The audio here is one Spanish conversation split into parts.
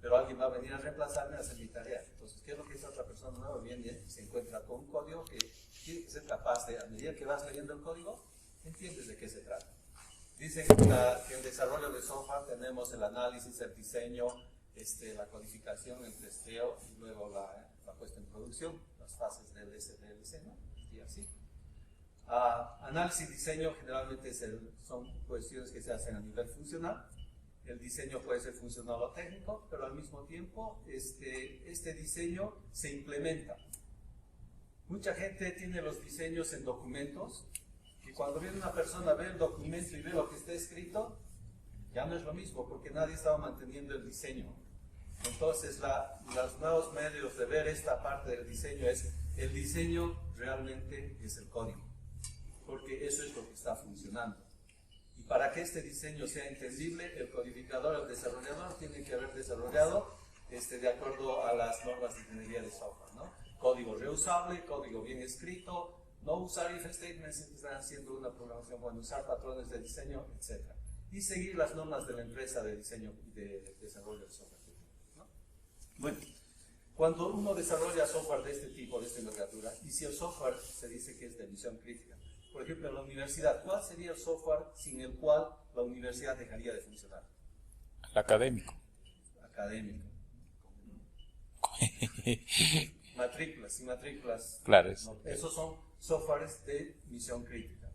pero alguien va a venir a reemplazarme a hacer mi tarea. Entonces, ¿qué es lo que esa otra persona nueva? Viene y se encuentra con un código que tiene que ser capaz de, a medida que vas leyendo el código, entiendes de qué se trata. Dicen que en desarrollo de software tenemos el análisis, el diseño, la codificación, el testeo y luego la puesta en producción, las fases del SDLC, ¿no? Y así. Análisis y diseño generalmente son cuestiones que se hacen a nivel funcional. El diseño puede ser funcional o técnico, pero al mismo tiempo este diseño se implementa. Mucha gente tiene los diseños en documentos y cuando viene una persona, ve el documento y ve lo que está escrito, ya no es lo mismo porque nadie estaba manteniendo el diseño. Entonces los nuevos medios de ver esta parte del diseño es el diseño realmente es el código, porque eso es lo que está funcionando. Y para que este diseño sea entendible, el codificador, el desarrollador, tiene que haber desarrollado de acuerdo a las normas de ingeniería de software, ¿no? Código reusable, código bien escrito, no usar if statements si están haciendo una programación, bueno, usar patrones de diseño, etc. Y seguir las normas de la empresa de diseño y de desarrollo de software, ¿no? Bueno, cuando uno desarrolla software de este tipo, de esta envergadura, y si el software se dice que es de misión crítica, por ejemplo, en la universidad, ¿cuál sería el software sin el cual la universidad dejaría de funcionar? El académico. Académico. Matrículas y matrículas. Claro. No, esos son softwares de misión crítica.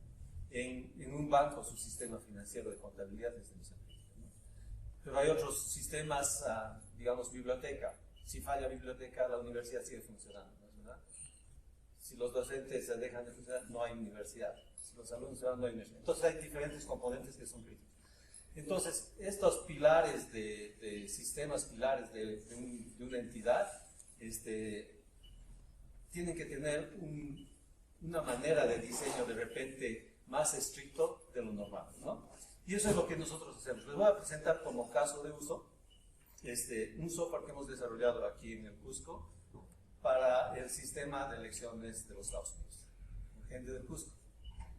En un banco, su sistema financiero de contabilidad es de misión crítica, ¿no? Pero hay otros sistemas, digamos, biblioteca. Si falla biblioteca, la universidad sigue funcionando, ¿no es verdad? Si los docentes se dejan de funcionar, no hay universidad. Si los alumnos se van, no hay universidad. Entonces hay diferentes componentes que son críticos. Entonces, estos pilares de sistemas, pilares de una entidad, tienen que tener una manera de diseño de repente más estricto de lo normal, ¿no? Y eso es lo que nosotros hacemos. Les voy a presentar como caso de uso un software que hemos desarrollado aquí en el Cusco para el sistema de elecciones de los Estados Unidos, gente del Cusco.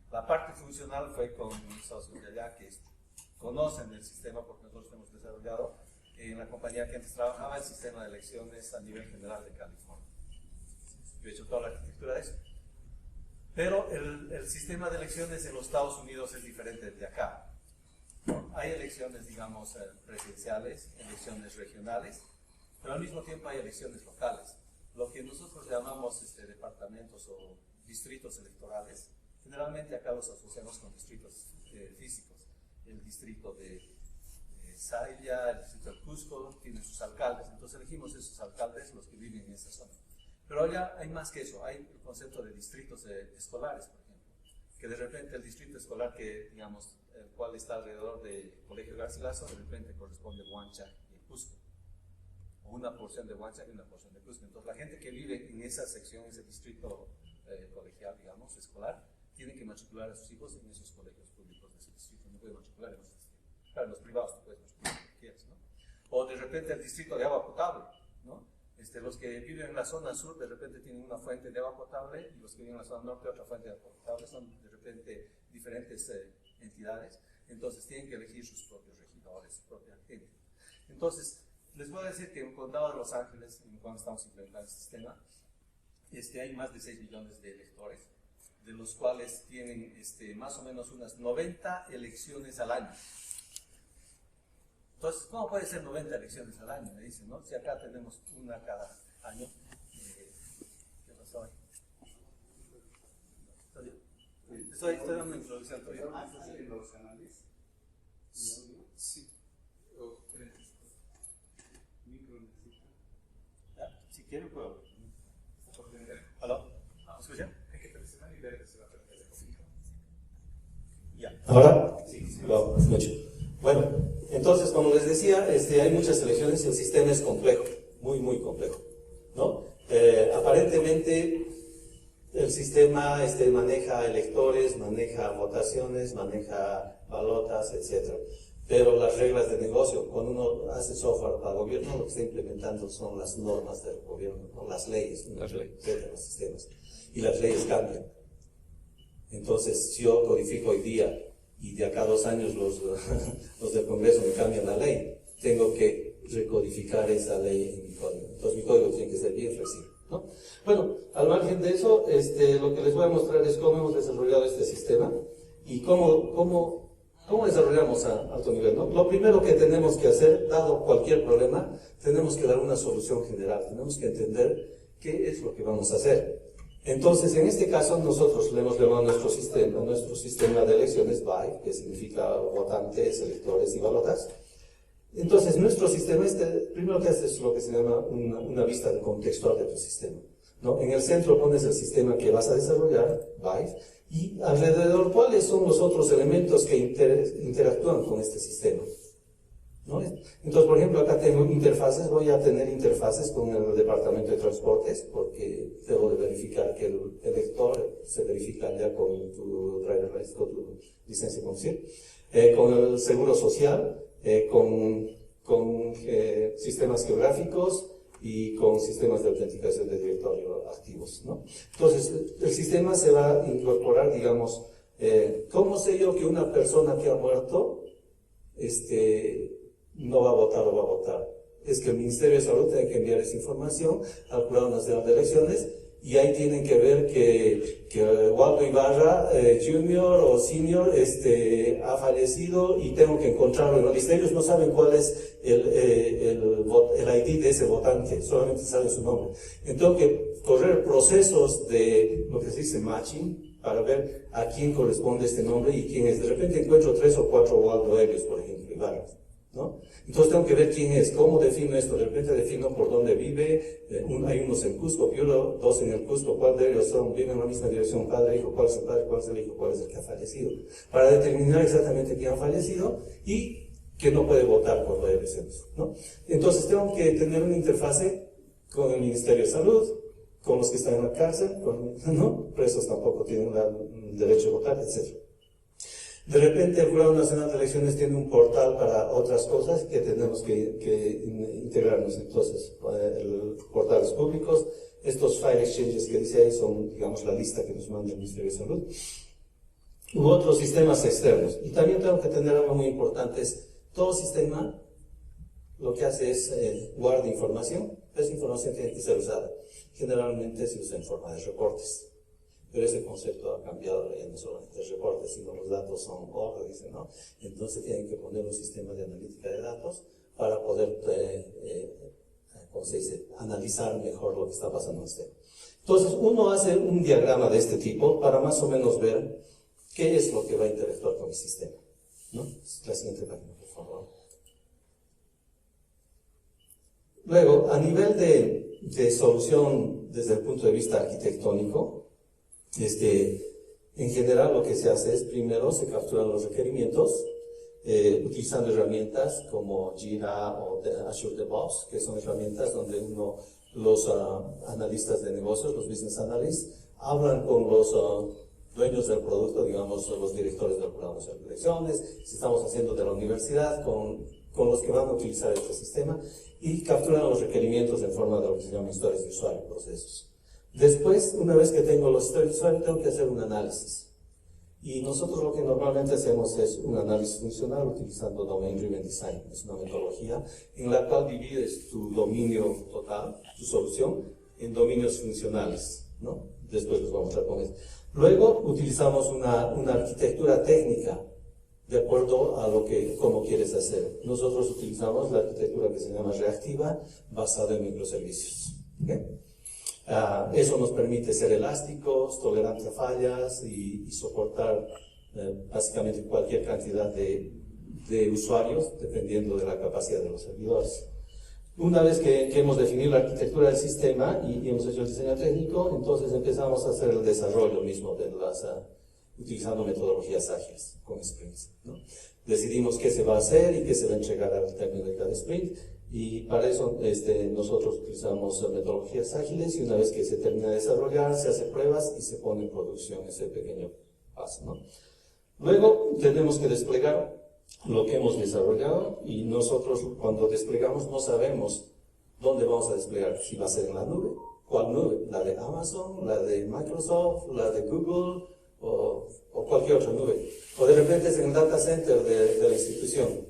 La parte funcional fue con los socios de allá que conocen el sistema porque nosotros hemos desarrollado en la compañía que antes trabajaba el sistema de elecciones a nivel general de California. Yo he hecho toda la arquitectura de eso. Pero el sistema de elecciones en los Estados Unidos es diferente de acá. Hay elecciones, digamos, presidenciales, elecciones regionales, pero al mismo tiempo hay elecciones locales. Lo que nosotros llamamos departamentos o distritos electorales, generalmente acá los asociamos con distritos físicos. El distrito de Sailla, el distrito del Cusco, tienen sus alcaldes, entonces elegimos esos alcaldes, los que viven en esa zona. Pero ya hay más que eso, hay el concepto de distritos escolares, por ejemplo, que de repente el distrito escolar que, digamos, el cual está alrededor del Colegio Garcilaso, de repente corresponde Huancha y el Cusco, o una porción de Huancha y una porción de Cusco. Entonces la gente que vive en esa sección, ese distrito colegial, digamos, escolar, tiene que matricular a sus hijos en esos colegios públicos de ese distrito, no puede matricular en los distritos. Claro, los privados tú puedes matricular lo que quieras, ¿no? O de repente el distrito de agua potable, ¿no? Los que viven en la zona sur de repente tienen una fuente de agua potable y los que viven en la zona norte otra fuente de agua potable, son de repente diferentes entidades, entonces tienen que elegir sus propios regidores, su propia gente. Entonces, les voy a decir que en el condado de Los Ángeles, en el cual estamos implementando el sistema, hay más de 6 millones de electores, de los cuales tienen más o menos unas 90 elecciones al año. Entonces, ¿cómo puede ser 90 elecciones al año? Me dicen, ¿no? Si acá tenemos una cada año. ¿Qué pasó ahí? Estoy dando una introducción todavía. ¿Los canales? Sí. Micro necesita. Si quieren, puedo. ¿Aló? ¿Me escuchan? Hay que presionar y ver que se va a perder el conflicto. Ya. ¿Ahora? Sí, lo escucho. Bueno, entonces, como les decía, hay muchas elecciones y el sistema es complejo, muy, muy complejo, ¿no? Aparentemente, el sistema maneja electores, maneja votaciones, maneja balotas, etc. Pero las reglas de negocio, cuando uno hace software para el gobierno, lo que está implementando son las normas del gobierno, ¿no? Las leyes, ¿no? De los sistemas. Y las leyes cambian. Entonces, si yo codifico hoy día y de acá a 2 años los del Congreso me cambian la ley, tengo que recodificar esa ley en mi código. Entonces mi código tiene que ser bien flexible, ¿no? Bueno, al margen de eso, lo que les voy a mostrar es cómo hemos desarrollado este sistema y cómo desarrollamos a alto nivel, ¿no? Lo primero que tenemos que hacer, dado cualquier problema, tenemos que dar una solución general, tenemos que entender qué es lo que vamos a hacer. Entonces, en este caso, nosotros le hemos llamado nuestro sistema de elecciones BAI, que significa votantes, electores y balotas. Entonces, nuestro sistema, primero que hace es lo que se llama una vista contextual de tu sistema, ¿no? En el centro pones el sistema que vas a desarrollar, BAI, y alrededor, ¿cuáles son los otros elementos que interactúan con este sistema? ¿No? Entonces, por ejemplo, acá tengo interfaces, voy a tener interfaces con el departamento de transportes, porque debo de verificar que el elector se verifica ya con tu driver license, con tu licencia de conducir, con el seguro social, con sistemas geográficos y con sistemas de autenticación de directorio activos, ¿no? Entonces, el sistema se va a incorporar, digamos, ¿cómo sé yo que una persona que ha muerto, no va a votar o va a votar? Es que el Ministerio de Salud tiene que enviar esa información al Jurado Nacional de Elecciones y ahí tienen que ver que Waldo Ibarra, Junior o Senior, ha fallecido y tengo que encontrarlo en la lista. Ellos no saben cuál es el ID de ese votante, solamente saben su nombre. Tengo que correr procesos de lo que se dice matching para ver a quién corresponde este nombre y quién es. De repente encuentro 3 o 4 Waldo Helios, por ejemplo, Ibarra, ¿no? Entonces tengo que ver quién es, cómo defino esto. De repente defino por dónde vive, hay unos en Cusco, Piura, 2 en el Cusco, ¿cuál de ellos viven en la misma dirección, padre, hijo, cuál es el padre, cuál es el hijo, cuál es el que ha fallecido? Para determinar exactamente quién ha fallecido y que no puede votar cuando hay elecciones, ¿no? Entonces tengo que tener una interfase con el Ministerio de Salud, con los que están en la cárcel, ¿no? Presos tampoco tienen el derecho de votar, etc. De repente el Jurado Nacional de Elecciones tiene un portal para otras cosas que tenemos que integrarnos. Entonces, portales públicos, estos file exchanges que dice ahí son, digamos, la lista que nos manda el Ministerio de Salud. U otros sistemas externos. Y también tengo que tener algo muy importante, es todo sistema lo que hace es guarda información. Esa información tiene que ser usada. Generalmente se usa en forma de reportes. Pero ese concepto ha cambiado, ya no solamente reportes, sino los datos son OR, dicen, ¿no? Entonces tienen que poner un sistema de analítica de datos para poder, ¿cómo se dice?, analizar mejor lo que está pasando en este. Entonces uno hace un diagrama de este tipo para más o menos ver qué es lo que va a interactuar con el sistema, ¿no? La siguiente página, por favor. Luego, a nivel de solución desde el punto de vista arquitectónico, en general lo que se hace es primero se capturan los requerimientos utilizando herramientas como Jira o Azure DevOps, que son herramientas donde los analistas de negocios, los business analysts, hablan con los dueños del producto, digamos los directores del programa de elecciones, si estamos haciendo de la universidad, con los que van a utilizar este sistema, y capturan los requerimientos en forma de lo que se llama historias de usuario, procesos. Después, una vez que tengo los historias de usuario, tengo que hacer un análisis. Y nosotros lo que normalmente hacemos es un análisis funcional utilizando Domain Driven Design. Es una metodología en la cual divides tu dominio total, tu solución, en dominios funcionales, ¿no? Después les voy a mostrar cómo es. Luego utilizamos una arquitectura técnica de acuerdo a cómo quieres hacer. Nosotros utilizamos la arquitectura que se llama reactiva, basada en microservicios. ¿Okay? Eso nos permite ser elásticos, tolerantes a fallas y soportar básicamente cualquier cantidad de usuarios, dependiendo de la capacidad de los servidores. Una vez que hemos definido la arquitectura del sistema y hemos hecho el diseño técnico, entonces empezamos a hacer el desarrollo mismo de utilizando metodologías ágiles con sprints, ¿no? Decidimos qué se va a hacer y qué se va a entregar al término de cada sprint. Y para eso nosotros utilizamos metodologías ágiles y una vez que se termina de desarrollar, se hace pruebas y se pone en producción ese pequeño paso, ¿no? Luego tenemos que desplegar lo que hemos desarrollado y nosotros cuando desplegamos no sabemos dónde vamos a desplegar, si va a ser en la nube, cuál nube, la de Amazon, la de Microsoft, la de Google o cualquier otra nube. O de repente es en el data center de la institución.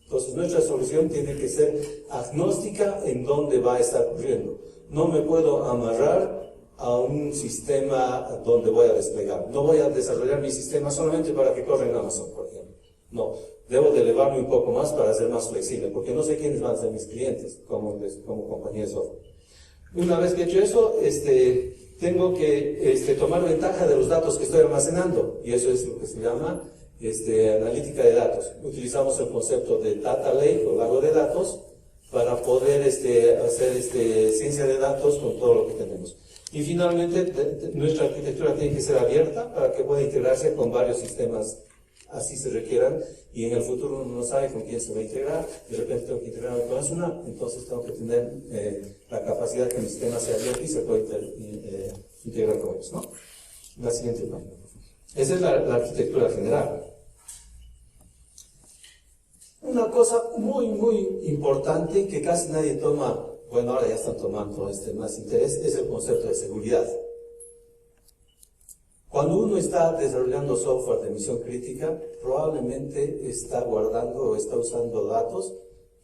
Entonces nuestra solución tiene que ser agnóstica en dónde va a estar corriendo. No me puedo amarrar a un sistema donde voy a desplegar. No voy a desarrollar mi sistema solamente para que corra en Amazon, por ejemplo. No, debo de elevarme un poco más para ser más flexible, porque no sé quiénes van a ser mis clientes como compañía de software. Una vez que he hecho eso, tengo que tomar ventaja de los datos que estoy almacenando, y eso es lo que se llama analítica de datos. Utilizamos el concepto de data lake o lago de datos para poder hacer ciencia de datos con todo lo que tenemos. Y finalmente, nuestra arquitectura tiene que ser abierta para que pueda integrarse con varios sistemas, así se requieran, y en el futuro uno no sabe con quién se va a integrar. De repente tengo que integrarme con Asuna, entonces tengo que tener la capacidad que mi sistema sea abierto y se pueda integrar con ellos, ¿no? La siguiente página. Esa es la arquitectura general. Una cosa muy, muy importante que casi nadie toma, bueno, ahora ya están tomando más interés, es el concepto de seguridad. Cuando uno está desarrollando software de misión crítica, probablemente está guardando o está usando datos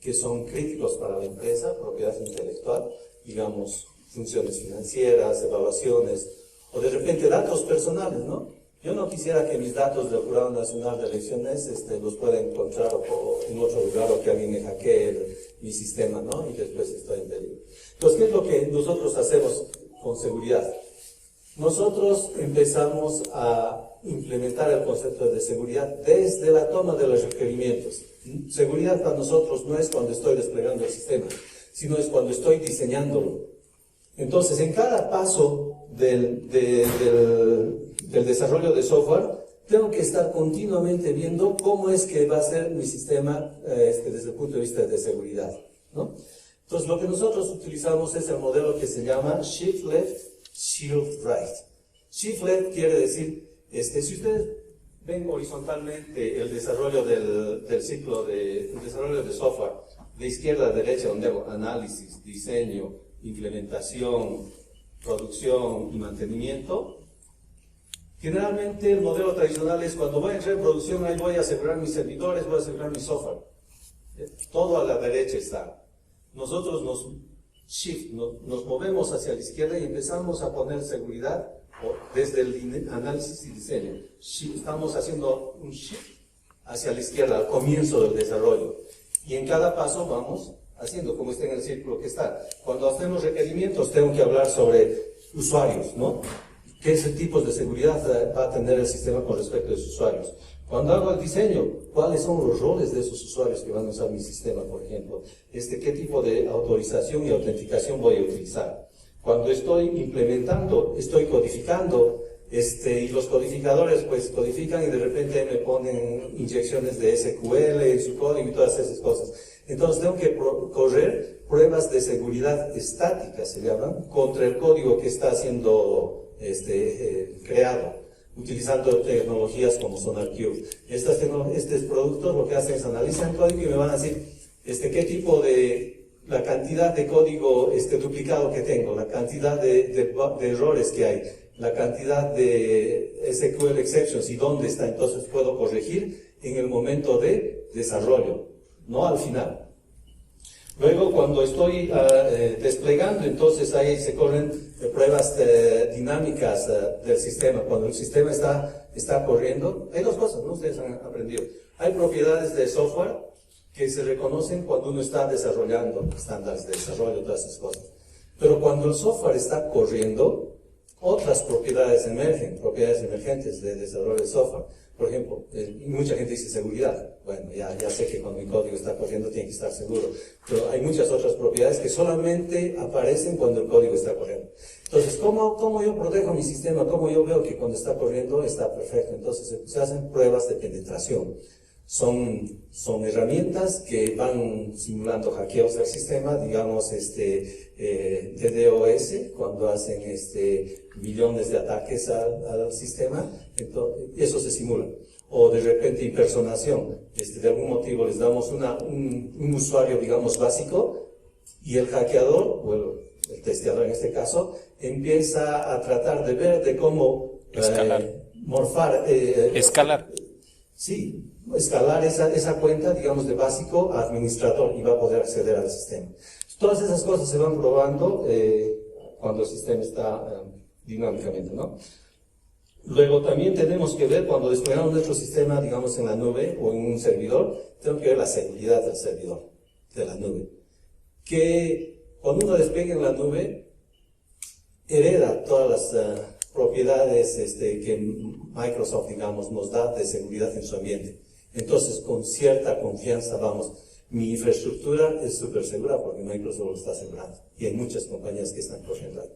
que son críticos para la empresa, propiedad intelectual, digamos, funciones financieras, evaluaciones, o de repente datos personales, ¿no? Yo no quisiera que mis datos del Jurado Nacional de Elecciones los pueda encontrar en otro lugar o que alguien me hackee mi sistema, ¿no? Y después estoy en peligro. Entonces, ¿qué es lo que nosotros hacemos con seguridad? Nosotros empezamos a implementar el concepto de seguridad desde la toma de los requerimientos. Seguridad para nosotros no es cuando estoy desplegando el sistema, sino es cuando estoy diseñándolo. Entonces, en cada paso del desarrollo de software, tengo que estar continuamente viendo cómo es que va a ser mi sistema desde el punto de vista de seguridad, ¿no? Entonces, lo que nosotros utilizamos es el modelo que se llama Shift Left, Shield Right. Shift Left quiere decir, si ustedes ven horizontalmente el desarrollo del ciclo el desarrollo de software, de izquierda a derecha, donde hago análisis, diseño, implementación, producción y mantenimiento. Generalmente el modelo tradicional es cuando voy a entrar en producción, ahí voy a asegurar mis servidores, voy a asegurar mi software. Todo a la derecha está. Nosotros nos movemos hacia la izquierda y empezamos a poner seguridad desde el análisis y diseño. Estamos haciendo un shift hacia la izquierda al comienzo del desarrollo. Y en cada paso vamos haciendo, como está en el círculo que está. Cuando hacemos requerimientos, tengo que hablar sobre usuarios, ¿no? ¿Qué tipos de seguridad va a tener el sistema con respecto a sus usuarios? Cuando hago el diseño, ¿cuáles son los roles de esos usuarios que van a usar mi sistema, por ejemplo? ¿Qué tipo de autorización y autenticación voy a utilizar? Cuando estoy implementando, estoy codificando, y los codificadores pues codifican y de repente me ponen inyecciones de SQL en su código y todas esas cosas. Entonces tengo que correr pruebas de seguridad estáticas, se llaman, contra el código que está siendo creado, utilizando tecnologías como SonarQube. Estos productos lo que hacen es analizar el código y me van a decir qué tipo la cantidad de código duplicado que tengo, la cantidad de errores que hay, la cantidad de SQL exceptions y dónde está. Entonces puedo corregir en el momento de desarrollo, no al final. Luego, cuando estoy desplegando, entonces ahí se corren pruebas dinámicas del sistema. Cuando el sistema está corriendo, hay dos cosas, ¿no? Ustedes han aprendido. Hay propiedades de software que se reconocen cuando uno está desarrollando estándares de desarrollo, todas esas cosas. Pero cuando el software está corriendo, otras propiedades emergen, propiedades emergentes de desarrollo de software. Por ejemplo, mucha gente dice seguridad. Bueno, ya sé que cuando mi código está corriendo tiene que estar seguro. Pero hay muchas otras propiedades que solamente aparecen cuando el código está corriendo. Entonces, ¿cómo yo protejo mi sistema? ¿Cómo yo veo que cuando está corriendo está perfecto? Entonces, se hacen pruebas de penetración. Son herramientas que van simulando hackeos del sistema, digamos, DDoS, cuando hacen millones de ataques al sistema, entonces, eso se simula. O de repente impersonación, de algún motivo les damos un usuario, digamos, básico, y el hackeador, o el testeador en este caso, empieza a tratar de ver de cómo escalar. morfar. Escalar. Sí, escalar esa cuenta, digamos, de básico a administrador y va a poder acceder al sistema. Todas esas cosas se van probando cuando el sistema está dinámicamente, ¿no? Luego también tenemos que ver, cuando desplegamos nuestro sistema, digamos, en la nube o en un servidor, tenemos que ver la seguridad del servidor, de la nube. Que cuando uno despegue en la nube, hereda todas las propiedades que Microsoft, digamos, nos da de seguridad en su ambiente. Entonces, con cierta confianza, vamos, mi infraestructura es súper segura porque Microsoft lo está asegurando. Y hay muchas compañías que están corriendo ahí.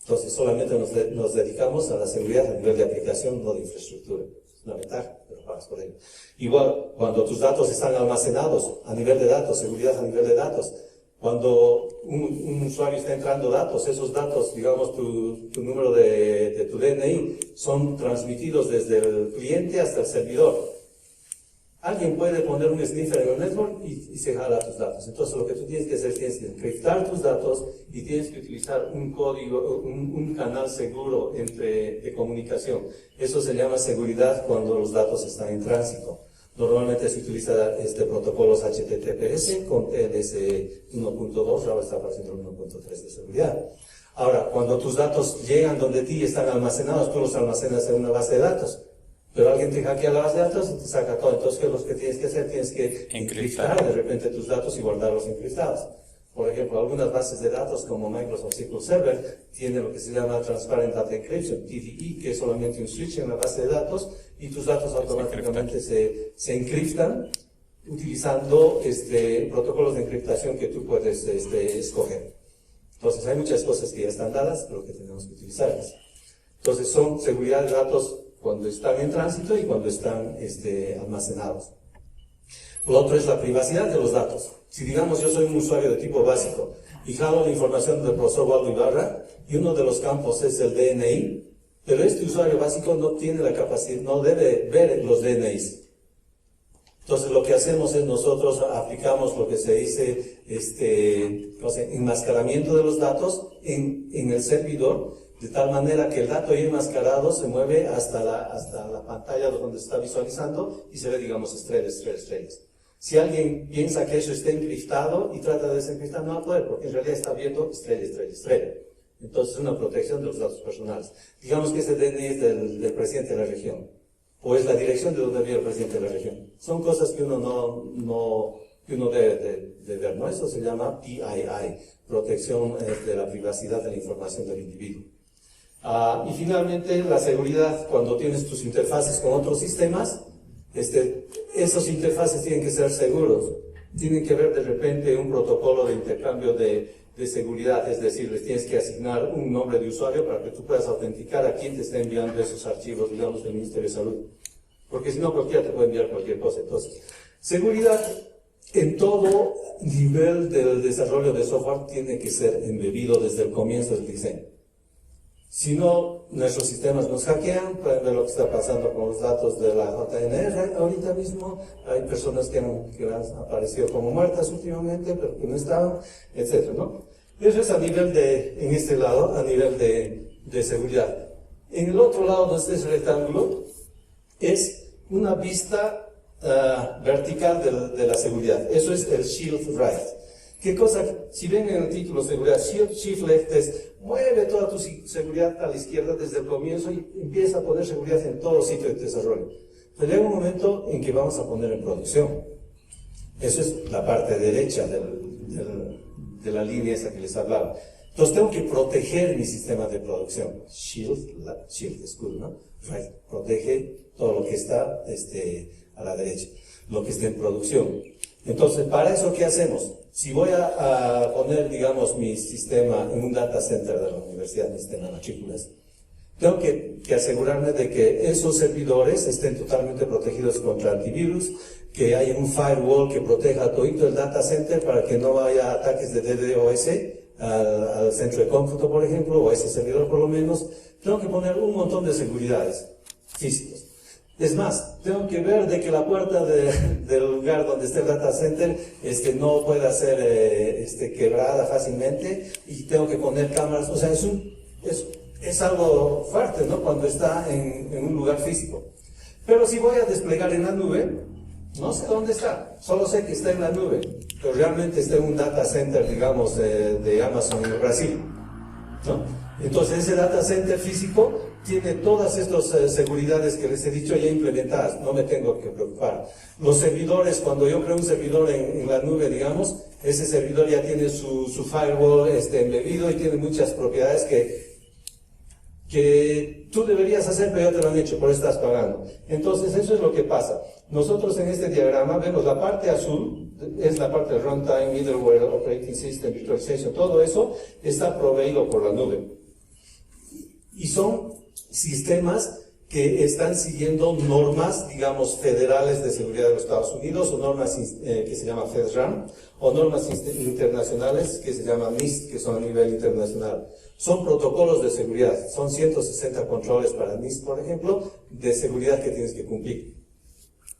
Entonces, solamente nos dedicamos a la seguridad a nivel de aplicación, no de infraestructura. Es una ventaja, pero pagas por ello. Igual, cuando tus datos están almacenados a nivel de datos, seguridad a nivel de datos, cuando un usuario está entrando datos, esos datos, digamos, tu número de tu DNI, son transmitidos desde el cliente hasta el servidor. Alguien puede poner un sniffer en el network y se jala tus datos. Entonces, lo que tú tienes que hacer es encriptar tus datos y tienes que utilizar un código, un canal seguro de comunicación. Eso se llama seguridad cuando los datos están en tránsito. Normalmente se utiliza protocolos HTTPS con TLS 1.2, ahora está apareciendo el 1.3 de seguridad. Ahora, cuando tus datos llegan donde ti están almacenados, tú los almacenas en una base de datos. Pero alguien te hackea la base de datos y te saca todo. Entonces, ¿qué es lo que tienes que hacer? Tienes que encriptar de repente tus datos y guardarlos encriptados. Por ejemplo, algunas bases de datos como Microsoft SQL Server tienen lo que se llama Transparent Data Encryption, TDE, que es solamente un switch en la base de datos y tus datos automáticamente se encriptan utilizando protocolos de encriptación que tú puedes escoger. Entonces, hay muchas cosas que ya están dadas, pero que tenemos que utilizarlas. Entonces, son seguridad de datos cuando están en tránsito y cuando están almacenados. Lo otro es la privacidad de los datos. Si digamos yo soy un usuario de tipo básico y jalo la información del profesor Waldo Ibarra y uno de los campos es el DNI, pero este usuario básico no tiene la capacidad, no debe ver los DNIs. Entonces lo que hacemos es nosotros aplicamos lo que se dice enmascaramiento de los datos en el servidor, de tal manera que el dato ya enmascarado se mueve hasta la pantalla donde se está visualizando y se ve, digamos, estrellas. Si alguien piensa que eso está encriptado y trata de desencriptar, no va a poder, porque en realidad está viendo estrella. Entonces es una protección de los datos personales. Digamos que ese DNI es del presidente de la región, o es la dirección de donde vive el presidente de la región. Son cosas que uno debe de ver, ¿no? Eso se llama PII, protección de la privacidad de la información del individuo. Y finalmente, la seguridad cuando tienes tus interfaces con otros sistemas. Esos interfaces tienen que ser seguros, tienen que ver de repente un protocolo de intercambio de seguridad, es decir, les tienes que asignar un nombre de usuario para que tú puedas autenticar a quién te está enviando esos archivos, digamos, del Ministerio de Salud. Porque si no, cualquiera te puede enviar cualquier cosa. Entonces, seguridad en todo nivel del desarrollo de software tiene que ser embebido desde el comienzo del diseño. Si no, nuestros sistemas nos hackean, pueden ver lo que está pasando con los datos de la JNR ahorita mismo. Hay personas que han aparecido como muertas últimamente, pero que no estaban, etc., ¿no? Eso es a nivel en este lado, a nivel de seguridad. En el otro lado de este rectángulo es una vista vertical de la seguridad. Eso es el Shield Right. ¿Qué cosa? Si ven en el título seguridad, Shift Left es mueve toda tu seguridad a la izquierda desde el comienzo y empieza a poner seguridad en todo sitio de desarrollo. Pero llega un momento en que vamos a poner en producción. Eso es la parte derecha de la línea esa que les hablaba. Entonces tengo que proteger mi sistema de producción. Shield es good, ¿no? Right. Protege todo lo que está a la derecha, lo que está en producción. Entonces, ¿para eso qué hacemos? Si voy a poner, digamos, mi sistema en un data center de la universidad, mi sistema de matrículas, tengo que asegurarme de que esos servidores estén totalmente protegidos contra antivirus, que haya un firewall que proteja todo el data center para que no haya ataques de DDoS al centro de cómputo, por ejemplo, o a ese servidor por lo menos. Tengo que poner un montón de seguridades físicas. Es más, tengo que ver de que la puerta del lugar donde esté el data center no pueda ser quebrada fácilmente y tengo que poner cámaras. O sea, es algo fuerte, ¿no? Cuando está en un lugar físico. Pero si voy a desplegar en la nube, no sé dónde está, solo sé que está en la nube, pero realmente está en un data center, digamos, de Amazon en Brasil, ¿no? Entonces ese data center físico tiene todas estas seguridades que les he dicho ya implementadas, no me tengo que preocupar. Los servidores, cuando yo creo un servidor en la nube, digamos, ese servidor ya tiene su firewall embebido y tiene muchas propiedades que tú deberías hacer, pero ya te lo han hecho, por eso estás pagando. Entonces eso es lo que pasa. Nosotros en este diagrama vemos la parte azul, es la parte de runtime, middleware, operating system, virtualization, todo eso está proveído por la nube. Y son sistemas que están siguiendo normas, digamos, federales de seguridad de los Estados Unidos, o normas que se llaman FedRAMP, o normas internacionales que se llaman NIST, que son a nivel internacional. Son protocolos de seguridad, son 160 controles para NIST, por ejemplo, de seguridad que tienes que cumplir.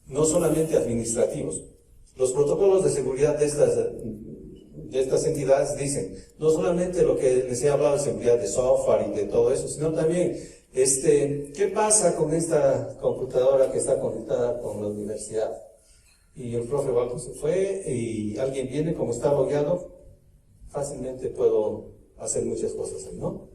No solamente administrativos. Los protocolos de seguridad de estas entidades dicen, no solamente lo que les he hablado de seguridad de software y de todo eso, sino también, ¿qué pasa con esta computadora que está conectada con la universidad? Y el profe Walton se fue y alguien viene, como está logueado, fácilmente puedo hacer muchas cosas ahí, ¿no?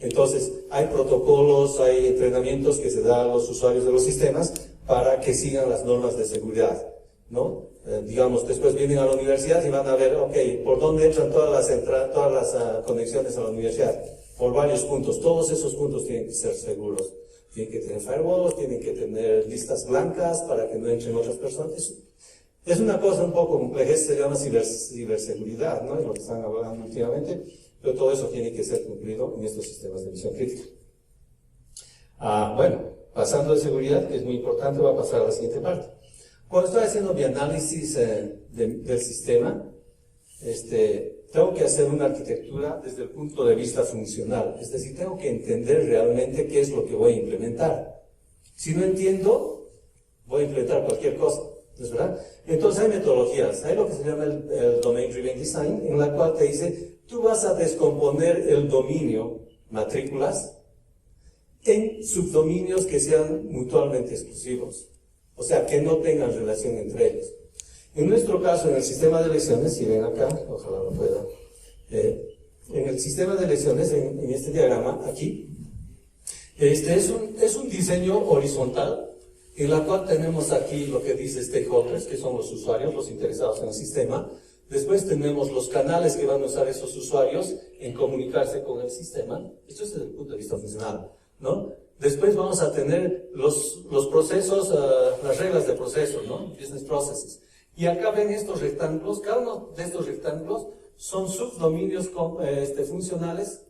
Entonces, hay protocolos, hay entrenamientos que se dan a los usuarios de los sistemas para que sigan las normas de seguridad, ¿no? Digamos, después vienen a la universidad y van a ver, ok, ¿por dónde entran todas las conexiones a la universidad? Por varios puntos. Todos esos puntos tienen que ser seguros. Tienen que tener firewalls, tienen que tener listas blancas para que no entren otras personas. Es una cosa un poco compleja, se llama ciberseguridad, ¿no? Es lo que están hablando últimamente, pero todo eso tiene que ser cumplido en estos sistemas de misión crítica. Bueno, pasando de seguridad, que es muy importante, va a pasar a la siguiente parte. Cuando estoy haciendo mi análisis del sistema, tengo que hacer una arquitectura desde el punto de vista funcional. Es decir, tengo que entender realmente qué es lo que voy a implementar. Si no entiendo, voy a implementar cualquier cosa. ¿No es verdad? Entonces hay metodologías. Hay lo que se llama el Domain Driven Design, en la cual te dice, tú vas a descomponer el dominio, matrículas, en subdominios que sean mutuamente exclusivos. O sea, que no tengan relación entre ellos. En nuestro caso, en el sistema de elecciones, si ven acá, ojalá lo puedan, en el sistema de elecciones, en este diagrama, aquí, es un diseño horizontal, en la cual tenemos aquí lo que dice stakeholders, que son los usuarios, los interesados en el sistema. Después tenemos los canales que van a usar esos usuarios en comunicarse con el sistema. Esto es desde el punto de vista funcional, ¿no? Después vamos a tener los procesos, las reglas de proceso, ¿no? Business processes. Y acá ven estos rectángulos, cada uno de estos rectángulos son subdominios funcionales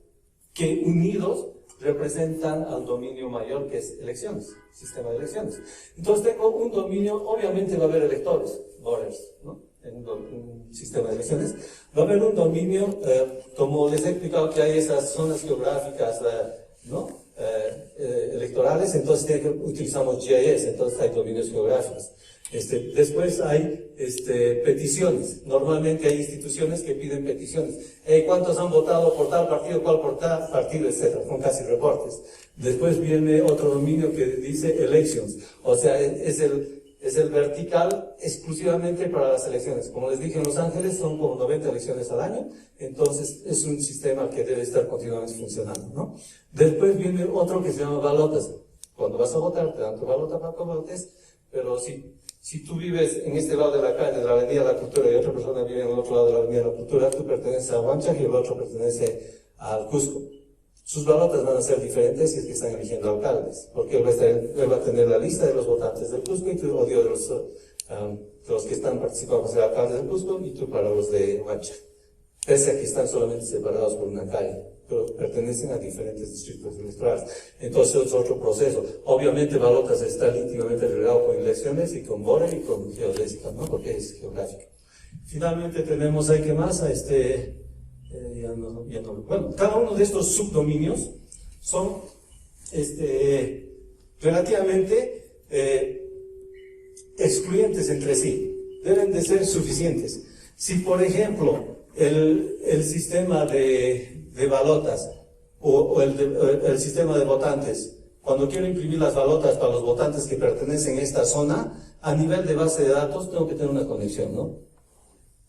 que unidos representan al dominio mayor que es elecciones, sistema de elecciones. Entonces tengo un dominio, obviamente va a haber electores, voters, ¿no? En un sistema de elecciones. Va a haber un dominio, como les he explicado que hay esas zonas geográficas, ¿no? Electorales, entonces utilizamos GIS, entonces hay dominios geográficos. Después hay peticiones. Normalmente hay instituciones que piden peticiones. ¿Cuántos han votado por tal partido, cuál por tal partido, etcétera? Son casi reportes. Después viene otro dominio que dice elections. O sea, es el vertical exclusivamente para las elecciones. Como les dije, en Los Ángeles son como 90 elecciones al año. Entonces es un sistema que debe estar continuamente funcionando, ¿no? Después viene otro que se llama balotas. Cuando vas a votar, te dan tu balota para que votes, pero si tú vives en este lado de la calle, de la Avenida de la Cultura, y otra persona vive en el otro lado de la Avenida de la Cultura, tú perteneces a Huanchac y el otro pertenece al Cusco. Sus balotas van a ser diferentes si es que están eligiendo alcaldes, porque él va a tener la lista de los votantes del Cusco y tú odio de los que están participando para ser alcaldes del Cusco y tú para los de Huanchac. Pese a que están solamente separados por una calle, pero pertenecen a diferentes distritos electorales. Entonces es otro proceso. Obviamente Balotas está íntimamente ligado con elecciones y con Bore y con geodésica, ¿no? Porque es geográfica. Finalmente tenemos ahí que más, bueno, cada uno de estos subdominios son relativamente excluyentes entre sí. Deben de ser suficientes. Si, por ejemplo, el sistema de balotas o el sistema de votantes, Cuando quiero imprimir las balotas para los votantes que pertenecen a esta zona, a nivel de base de datos tengo que tener una conexión, ¿no?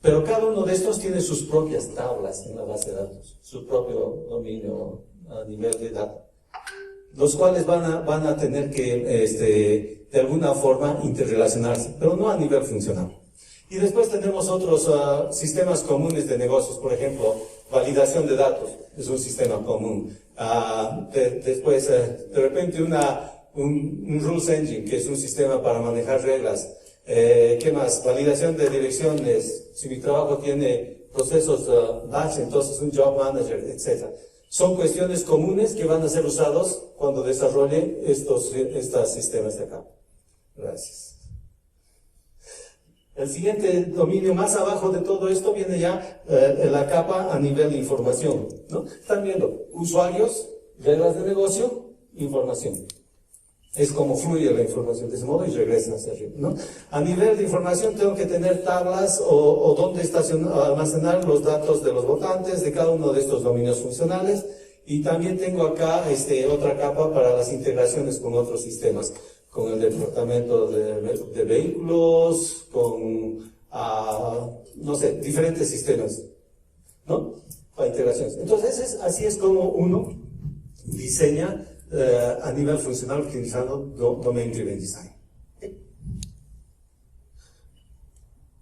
Pero cada uno de estos tiene sus propias tablas en la base de datos, su propio dominio a nivel de datos, los cuales van a tener que, de alguna forma, interrelacionarse, pero no a nivel funcional. Y después tenemos otros sistemas comunes de negocios, por ejemplo, validación de datos, es un sistema común. Después, de repente, un Rules Engine, que es un sistema para manejar reglas. ¿Qué más? Validación de direcciones. Si mi trabajo tiene procesos batch, entonces un Job Manager, etc. Son cuestiones comunes que van a ser usados cuando desarrolle estos sistemas de acá. Gracias. El siguiente dominio más abajo de todo esto viene ya la capa a nivel de información, ¿no? Están viendo usuarios, reglas de negocio, información. Es como fluye la información de ese modo y regresa hacia arriba, ¿no? A nivel de información tengo que tener tablas o dónde almacenar los datos de los votantes de cada uno de estos dominios funcionales, y también tengo acá otra capa para las integraciones con otros sistemas, con el departamento de vehículos, con, no sé, diferentes sistemas, ¿no? Para integraciones. Entonces, así es como uno diseña a nivel funcional utilizando Domain Driven Design.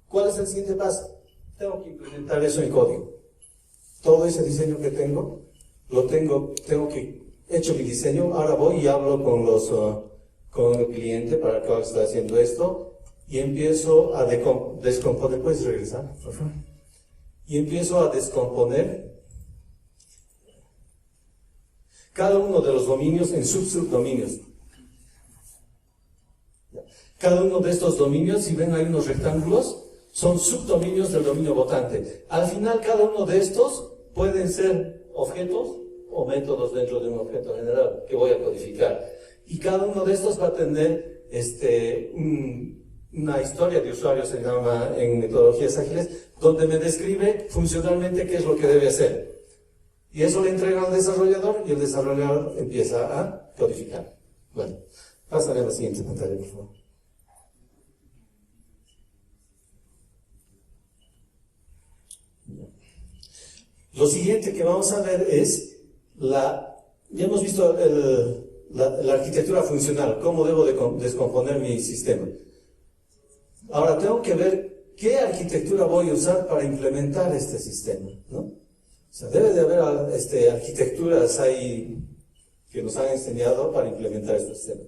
¿Cuál es el siguiente paso? Tengo que implementar eso en código. Todo ese diseño que tengo, tengo que hecho mi diseño, ahora voy y hablo con el cliente para que esté haciendo esto, y empiezo a descomponer. ¿Puedes regresar, por favor? Y empiezo a descomponer cada uno de los dominios en subdominios. Cada uno de estos dominios, si ven hay unos rectángulos, son subdominios del dominio votante. Al final, cada uno de estos pueden ser objetos o métodos dentro de un objeto general que voy a codificar. Y cada uno de estos va a tener una historia de usuario, se llama en metodologías ágiles, donde me describe funcionalmente qué es lo que debe hacer. Y eso le entrega al desarrollador y el desarrollador empieza a codificar. Bueno, pásale a la siguiente pantalla, por favor. Lo siguiente que vamos a ver es ya hemos visto la arquitectura funcional, cómo debo descomponer mi sistema. Ahora tengo que ver qué arquitectura voy a usar para implementar este sistema, ¿no? O sea, debe de haber arquitecturas ahí que nos han enseñado para implementar este sistema.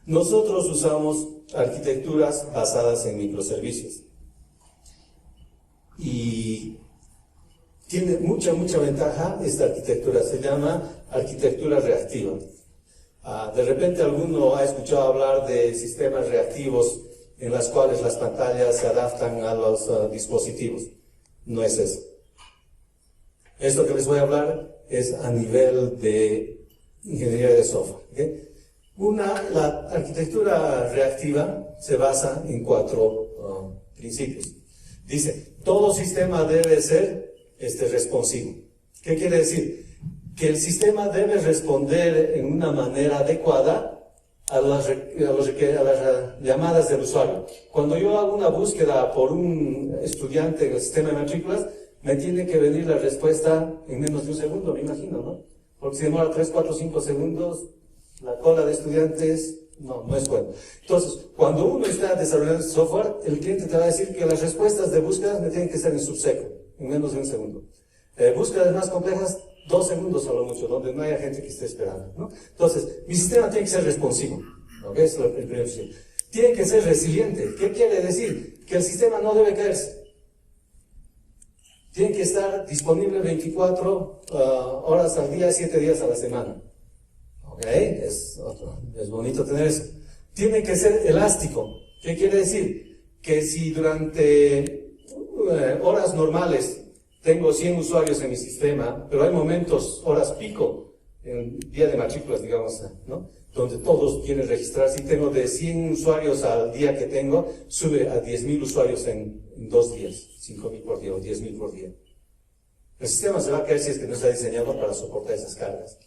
Nosotros usamos arquitecturas basadas en microservicios. Y tiene mucha ventaja esta arquitectura, se llama arquitectura reactiva. De repente alguno ha escuchado hablar de sistemas reactivos en las cuales las pantallas se adaptan a los dispositivos. No es eso. Esto que les voy a hablar es a nivel de ingeniería de software. ¿Okay? La arquitectura reactiva se basa en 4 principios. Dice, todo sistema debe ser responsivo. ¿Qué quiere decir? Que el sistema debe responder en una manera adecuada a las llamadas del usuario. Cuando yo hago una búsqueda por un estudiante en el sistema de matrículas, me tiene que venir la respuesta en menos de un segundo, me imagino, ¿no? Porque si demora 3, 4, 5 segundos, la cola de estudiantes no es bueno. Entonces, cuando uno está desarrollando software, el cliente te va a decir que las respuestas de búsquedas me tienen que ser en subseco, en menos de un segundo. Búsquedas más complejas, 2 segundos a lo mucho, donde no haya gente que esté esperando, ¿no? Entonces, mi sistema tiene que ser responsivo, ¿ok? Es el primer principio. Tiene que ser resiliente. ¿Qué quiere decir? Que el sistema no debe caerse. Tiene que estar disponible 24 horas al día, 7 días a la semana. ¿Ok? Es bonito tener eso. Tiene que ser elástico. ¿Qué quiere decir? Que si durante horas normales tengo 100 usuarios en mi sistema, pero hay momentos, horas pico, en día de matrículas, digamos, ¿no? Donde todos quieren registrarse, y tengo de 100 usuarios al día que tengo, sube a 10.000 usuarios en 2 días, 5.000 por día o 10.000 por día. El sistema se va a caer si es que no está diseñado para soportar esas cargas.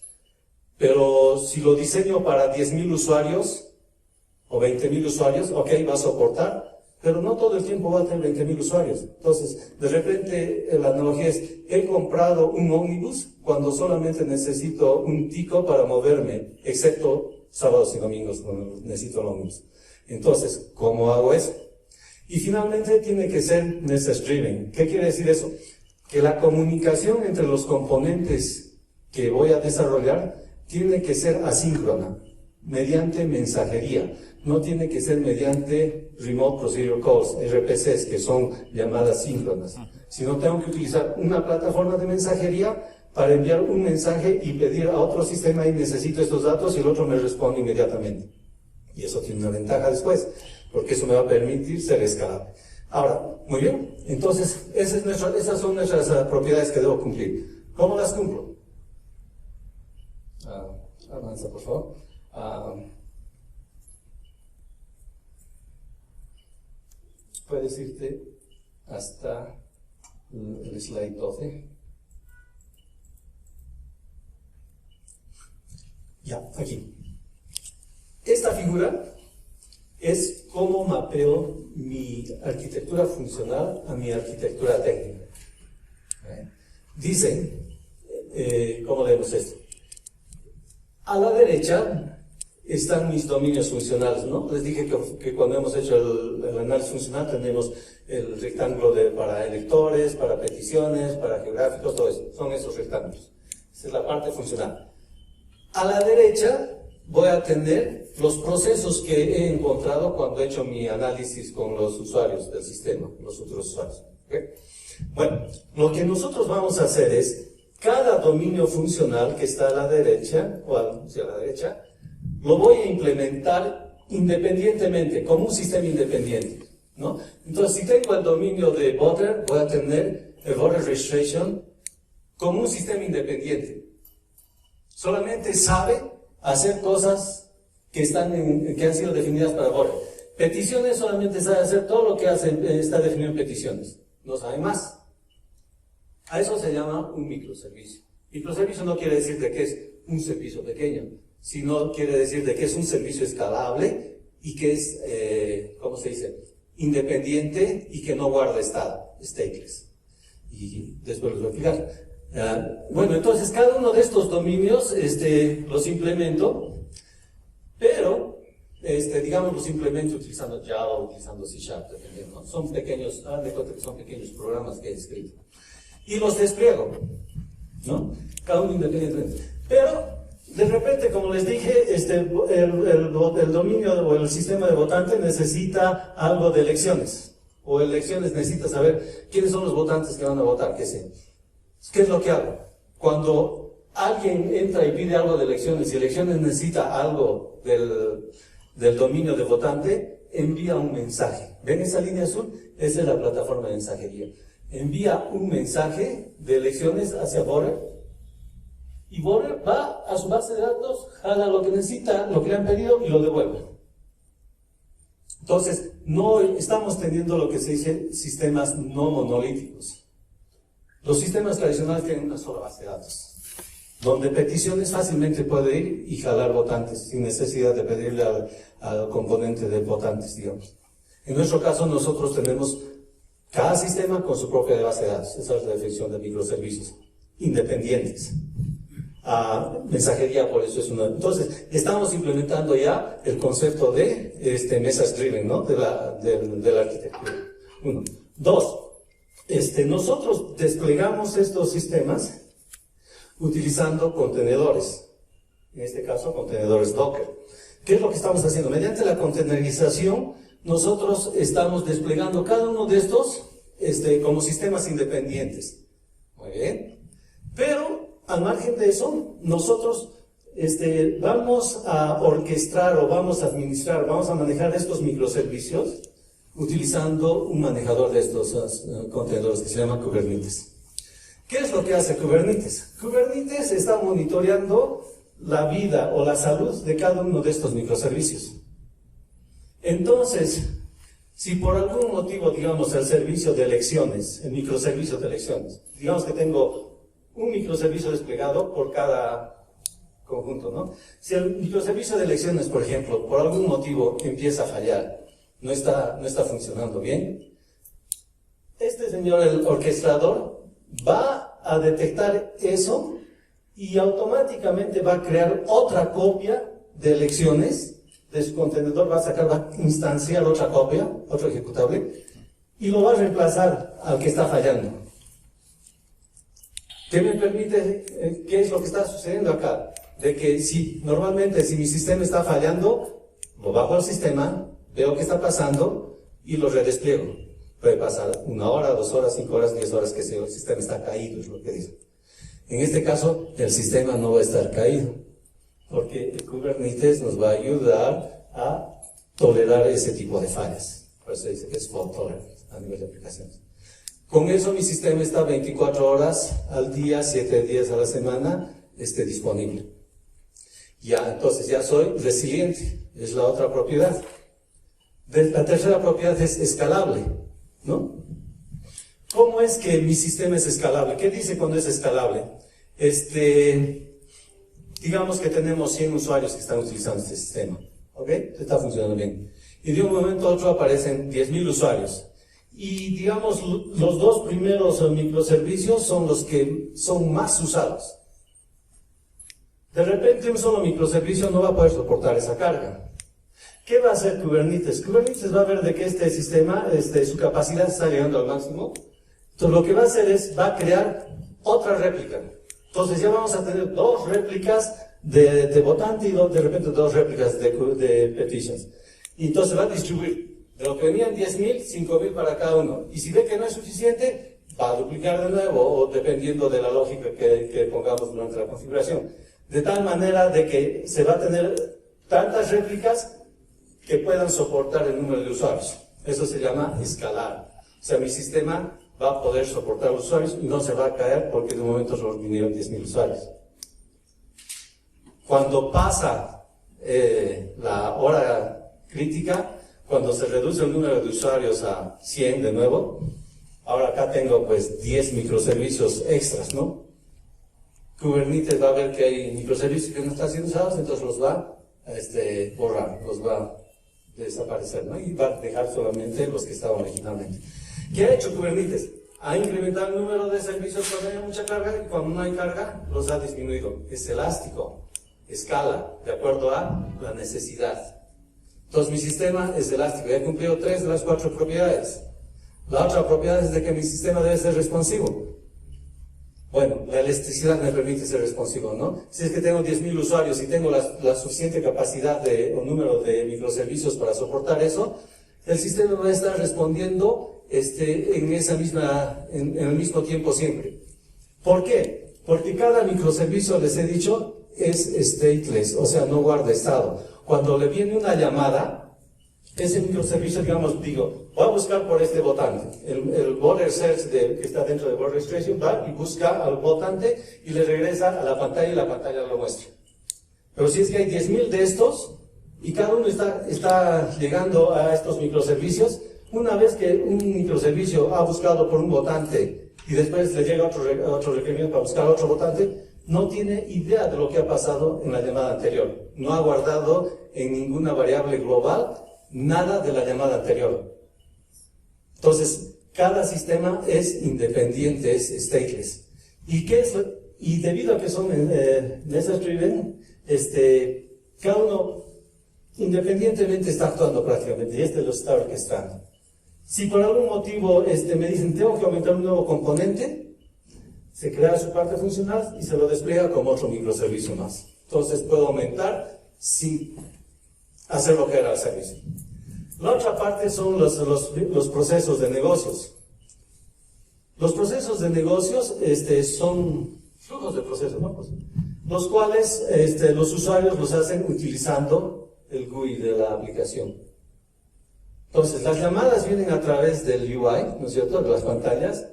pero si lo diseño para 10.000 usuarios o 20.000 usuarios, ok, va a soportar, pero no todo el tiempo va a tener 20.000 usuarios. Entonces, de repente, la analogía es, he comprado un ómnibus cuando solamente necesito un tico para moverme, excepto sábados y domingos cuando necesito el ómnibus. Entonces, ¿cómo hago eso? Y finalmente tiene que ser message driven. ¿Qué quiere decir eso? Que la comunicación entre los componentes que voy a desarrollar tiene que ser asíncrona, mediante mensajería. No tiene que ser mediante Remote Procedure Calls, RPCs, que son llamadas síncronas. Sino tengo que utilizar una plataforma de mensajería para enviar un mensaje y pedir a otro sistema y necesito estos datos y el otro me responde inmediatamente. Y eso tiene una ventaja después, porque eso me va a permitir ser escalable. Ahora, muy bien, entonces esas son nuestras propiedades que debo cumplir. ¿Cómo las cumplo? Avanza, por favor. Puedes irte hasta el slide 12. Ya, aquí. Esta figura es cómo mapeo mi arquitectura funcional a mi arquitectura técnica. Dice, ¿cómo leemos esto? A la derecha están mis dominios funcionales, ¿no? Les dije que cuando hemos hecho el análisis funcional tenemos el rectángulo para electores, para peticiones, para geográficos, todo eso. Son esos rectángulos. Esa es la parte funcional. A la derecha voy a tener los procesos que he encontrado cuando he hecho mi análisis con los usuarios del sistema, los otros usuarios. ¿Okay? Bueno, lo que nosotros vamos a hacer es, cada dominio funcional que está a la derecha, hacia la derecha, lo voy a implementar independientemente, como un sistema independiente, ¿no? Entonces, si tengo el dominio de voter, voy a tener el voter registration como un sistema independiente. Solamente sabe hacer cosas que han sido definidas para voter. Peticiones solamente sabe hacer todo lo que está definido en peticiones. No sabe más. A eso se llama un microservicio. Microservicio no quiere decir de que es un servicio pequeño, sino quiere decir de que es un servicio escalable y que es, ¿cómo se dice?, independiente y que no guarda estado, stateless. Y después les voy a explicar. Bueno, entonces cada uno de estos dominios los implemento, pero digamos los implemento utilizando Java o utilizando C#, dependiendo, ¿no? Son pequeños, hagan de cuenta que son pequeños programas que he escrito. Y los despliego, ¿no? Cada uno independientemente. Pero, de repente, como les dije, el dominio o el sistema de votante necesita algo de elecciones. O elecciones necesita saber quiénes son los votantes que van a votar, qué sé. ¿Qué es lo que hago? Cuando alguien entra y pide algo de elecciones y elecciones necesita algo del dominio de votante, envía un mensaje. ¿Ven esa línea azul? Esa es la plataforma de mensajería. Envía un mensaje de elecciones hacia Border y Border va a su base de datos, jala lo que necesita, lo que le han pedido y lo devuelve. Entonces, no estamos teniendo lo que se dice sistemas no monolíticos. Los sistemas tradicionales tienen una sola base de datos, donde peticiones fácilmente puede ir y jalar votantes sin necesidad de pedirle al componente de votantes, digamos. En nuestro caso, nosotros tenemos cada sistema con su propia base de datos. Esa es la definición de microservicios independientes. Mensajería, por eso es una. Entonces, estamos implementando ya el concepto de message driven, ¿no? de la arquitectura. Uno. Dos, nosotros desplegamos estos sistemas utilizando contenedores. En este caso, contenedores Docker. ¿Qué es lo que estamos haciendo? Mediante la containerización, nosotros estamos desplegando cada uno de estos como sistemas independientes. Muy bien. Pero, al margen de eso, nosotros vamos a orquestar o vamos a administrar, vamos a manejar estos microservicios utilizando un manejador de estos contenedores que se llama Kubernetes. ¿Qué es lo que hace Kubernetes? Kubernetes está monitoreando la vida o la salud de cada uno de estos microservicios. Entonces, si por algún motivo, digamos, el servicio de elecciones, el microservicio de elecciones, digamos que tengo un microservicio desplegado por cada conjunto, ¿no? Si el microservicio de elecciones, por ejemplo, por algún motivo empieza a fallar, no está funcionando bien, este señor, el orquestador, va a detectar eso y automáticamente va a crear otra copia de elecciones de su contenedor, va a instanciar otra copia, otro ejecutable, y lo va a reemplazar al que está fallando. ¿Qué me permite? ¿Qué es lo que está sucediendo acá? De que normalmente si mi sistema está fallando, lo bajo al sistema, veo qué está pasando y lo redespliego. Puede pasar 1 hora, 2 horas, 5 horas, 10 horas, que el sistema está caído, es lo que dice. En este caso, el sistema no va a estar caído, porque el Kubernetes nos va a ayudar a tolerar ese tipo de fallas. Por eso dice que es fault tolerant a nivel de aplicaciones. Con eso mi sistema está 24 horas al día, 7 días a la semana, disponible. Entonces ya soy resiliente, es la otra propiedad. La tercera propiedad es escalable, ¿no? ¿Cómo es que mi sistema es escalable? ¿Qué dice cuando es escalable? Digamos que tenemos 100 usuarios que están utilizando este sistema, ¿ok? Está funcionando bien. Y de un momento a otro aparecen 10.000 usuarios. Y digamos, los 2 primeros microservicios son los que son más usados. De repente un solo microservicio no va a poder soportar esa carga. ¿Qué va a hacer Kubernetes? Kubernetes va a ver de que este sistema, su capacidad está llegando al máximo. Entonces lo que va a hacer va a crear otra réplica. Entonces ya vamos a tener 2 réplicas de votante y de repente 2 réplicas de petitions. Y entonces va a distribuir. De lo que venían 10.000, 5.000 para cada uno. Y si ve que no es suficiente, va a duplicar de nuevo, o dependiendo de la lógica que pongamos durante la configuración. De tal manera de que se va a tener tantas réplicas que puedan soportar el número de usuarios. Eso se llama escalar. O sea, mi sistema va a poder soportar los usuarios y no se va a caer porque de momento solo vinieron 10.000 usuarios. Cuando pasa la hora crítica, cuando se reduce el número de usuarios a 100 de nuevo, ahora acá tengo pues 10 microservicios extras, ¿no? Kubernetes va a ver que hay microservicios que no están siendo usados, entonces los va a borrar, los va a desaparecer, ¿no? Y va a dejar solamente los que estaban originalmente. ¿Qué ha hecho Kubernetes? Ha incrementado el número de servicios cuando hay mucha carga y cuando no hay carga los ha disminuido. Es elástico, escala, de acuerdo a la necesidad. Entonces mi sistema es elástico, ya he cumplido 3 de las 4 propiedades. La otra propiedad es de que mi sistema debe ser responsivo. Bueno, la elasticidad me permite ser responsivo, ¿no? Si es que tengo 10.000 usuarios y tengo la suficiente capacidad o número de microservicios para soportar eso, el sistema va a estar respondiendo en el mismo tiempo siempre. ¿Por qué? Porque cada microservicio, les he dicho, es stateless, o sea, no guarda estado. Cuando le viene una llamada, ese microservicio, digamos, digo, voy a buscar por este votante. El border search que está dentro de border registration va y busca al votante y le regresa a la pantalla y la pantalla lo muestra. Pero si es que hay 10.000 de estos y cada uno está llegando a estos microservicios, una vez que un microservicio ha buscado por un votante y después le llega otro requerimiento para buscar otro votante, no tiene idea de lo que ha pasado en la llamada anterior. No ha guardado en ninguna variable global nada de la llamada anterior. Entonces, cada sistema es independiente, es stateless. Y debido a que son message driven, cada uno independientemente está actuando prácticamente, y lo está orquestando. Si por algún motivo me dicen, tengo que aumentar un nuevo componente, se crea su parte funcional y se lo despliega como otro microservicio más. Entonces puedo aumentar sin hacer lo que era el servicio. La otra parte son los procesos de negocios. Los procesos de negocios son flujos de procesos, ¿no? Pues, los cuales los usuarios los hacen utilizando el GUI de la aplicación. Entonces, las llamadas vienen a través del UI, ¿no es cierto?, de las pantallas.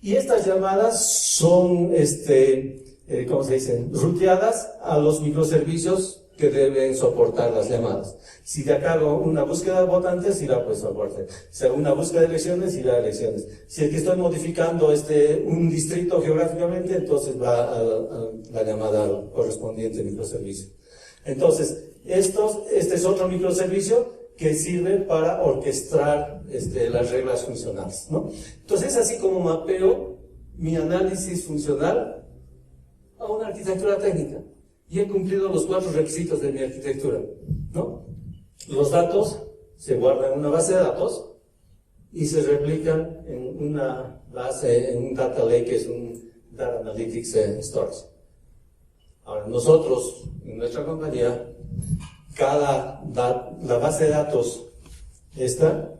Y estas llamadas son, ¿cómo se dice?, ruteadas a los microservicios que deben soportar las llamadas. Si de acá hago una búsqueda de votantes, irá pues soporte. Si hago una búsqueda de elecciones, irá a elecciones. Si es que estoy modificando un distrito geográficamente, entonces va a la llamada al correspondiente microservicio. Entonces, este es otro microservicio que sirve para orquestar las reglas funcionales, ¿no? Entonces, es así como mapeo mi análisis funcional a una arquitectura técnica. Y he cumplido los 4 requisitos de mi arquitectura, ¿no? Los datos se guardan en una base de datos y se replican en una base, en un data lake, que es un Data Analytics Storage. Ahora, nosotros, en nuestra compañía, la base de datos esta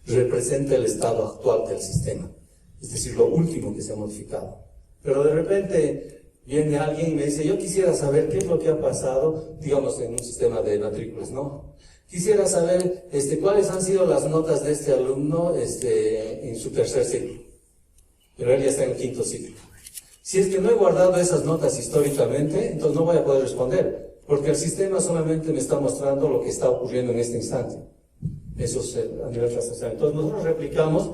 representa el estado actual del sistema, es decir, lo último que se ha modificado. Pero de repente viene alguien y me dice, yo quisiera saber qué es lo que ha pasado, digamos, en un sistema de matrículas, ¿no? Quisiera saber cuáles han sido las notas de este alumno en su tercer ciclo, pero él ya está en el 5º ciclo. Si es que no he guardado esas notas históricamente, entonces no voy a poder responder, porque el sistema solamente me está mostrando lo que está ocurriendo en este instante. Eso es a nivel transaccional. Entonces nosotros replicamos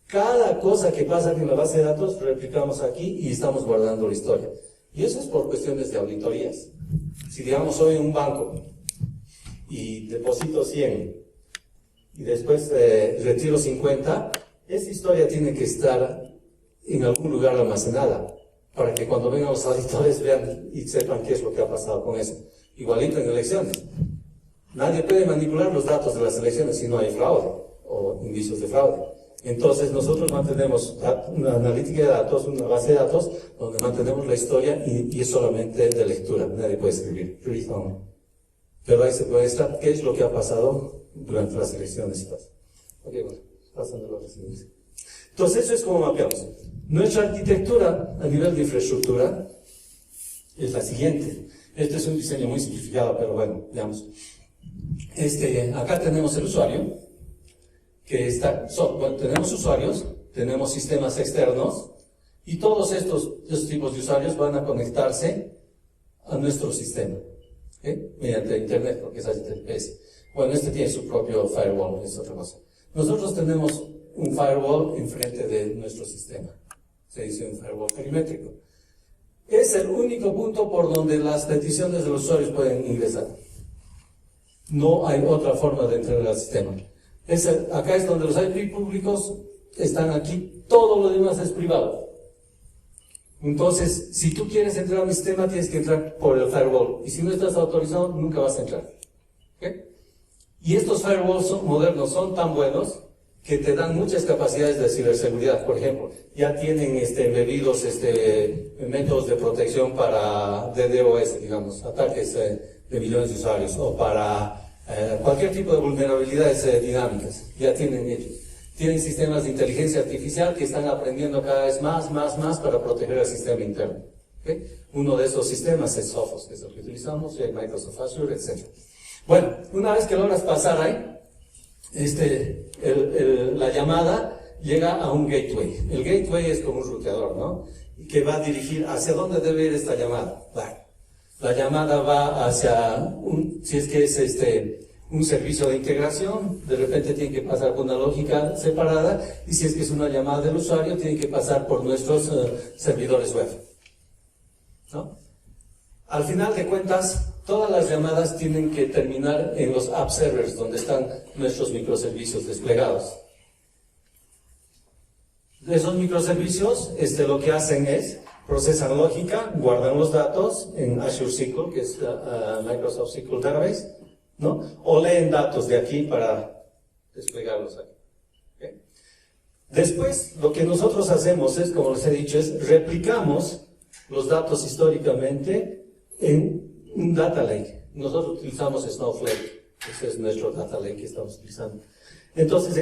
cada cosa que pasa en la base de datos, replicamos aquí y estamos guardando la historia. Y eso es por cuestiones de auditorías. Si digamos soy un banco y deposito 100 y después retiro 50, esa historia tiene que estar en algún lugar almacenada para que cuando vengan los auditores vean y sepan qué es lo que ha pasado con eso. Igualito en elecciones. Nadie puede manipular los datos de las elecciones si no hay fraude o indicios de fraude. Entonces nosotros mantenemos una analítica de datos, una base de datos, donde mantenemos la historia y es solamente de lectura, nadie puede escribir. Pero ahí se puede estar qué es lo que ha pasado durante las elecciones y todo. Ok, bueno, pasando a los residuos. Entonces eso es como mapeamos. Nuestra arquitectura a nivel de infraestructura es la siguiente. Este es un diseño muy simplificado, pero bueno, veamos. Acá tenemos el usuario, que tenemos usuarios, tenemos sistemas externos, y todos estos tipos de usuarios van a conectarse a nuestro sistema, mediante internet, porque es HTTPS. Bueno, tiene su propio firewall, es otra cosa. Nosotros tenemos un firewall enfrente de nuestro sistema, se dice un firewall perimétrico. Es el único punto por donde las peticiones de los usuarios pueden ingresar. No hay otra forma de entrar al sistema. Acá es donde los IP públicos están aquí, todo lo demás es privado. Entonces, si tú quieres entrar a mi sistema, tienes que entrar por el firewall. Y si no estás autorizado, nunca vas a entrar. ¿Okay? Y estos firewalls modernos son tan buenos que te dan muchas capacidades de ciberseguridad. Por ejemplo, ya tienen embebidos métodos de protección para DDoS, digamos, ataques de millones de usuarios, o para cualquier tipo de vulnerabilidades dinámicas. Ya tienen ellos. Tienen sistemas de inteligencia artificial que están aprendiendo cada vez más para proteger el sistema interno. ¿Okay? Uno de esos sistemas es Sophos, que es el que utilizamos, y hay Microsoft Azure, etc. Bueno, una vez que logras pasar ahí, la llamada llega a un gateway. El gateway es como un ruteador, ¿no? Que va a dirigir hacia dónde debe ir esta llamada. La llamada va hacia si es que es un servicio de integración, de repente tiene que pasar por una lógica separada, y si es que es una llamada del usuario, tiene que pasar por nuestros servidores web, ¿no? Al final de cuentas, todas las llamadas tienen que terminar en los app servers, donde están nuestros microservicios desplegados. Esos microservicios, lo que hacen es procesan lógica, guardan los datos en Azure SQL, que es Microsoft SQL Database, ¿no? O leen datos de aquí para desplegarlos aquí. ¿Okay? Después, lo que nosotros hacemos es, como les he dicho, es replicamos los datos históricamente en un data lake. Nosotros utilizamos Snowflake, ese es nuestro data lake que estamos utilizando. Entonces,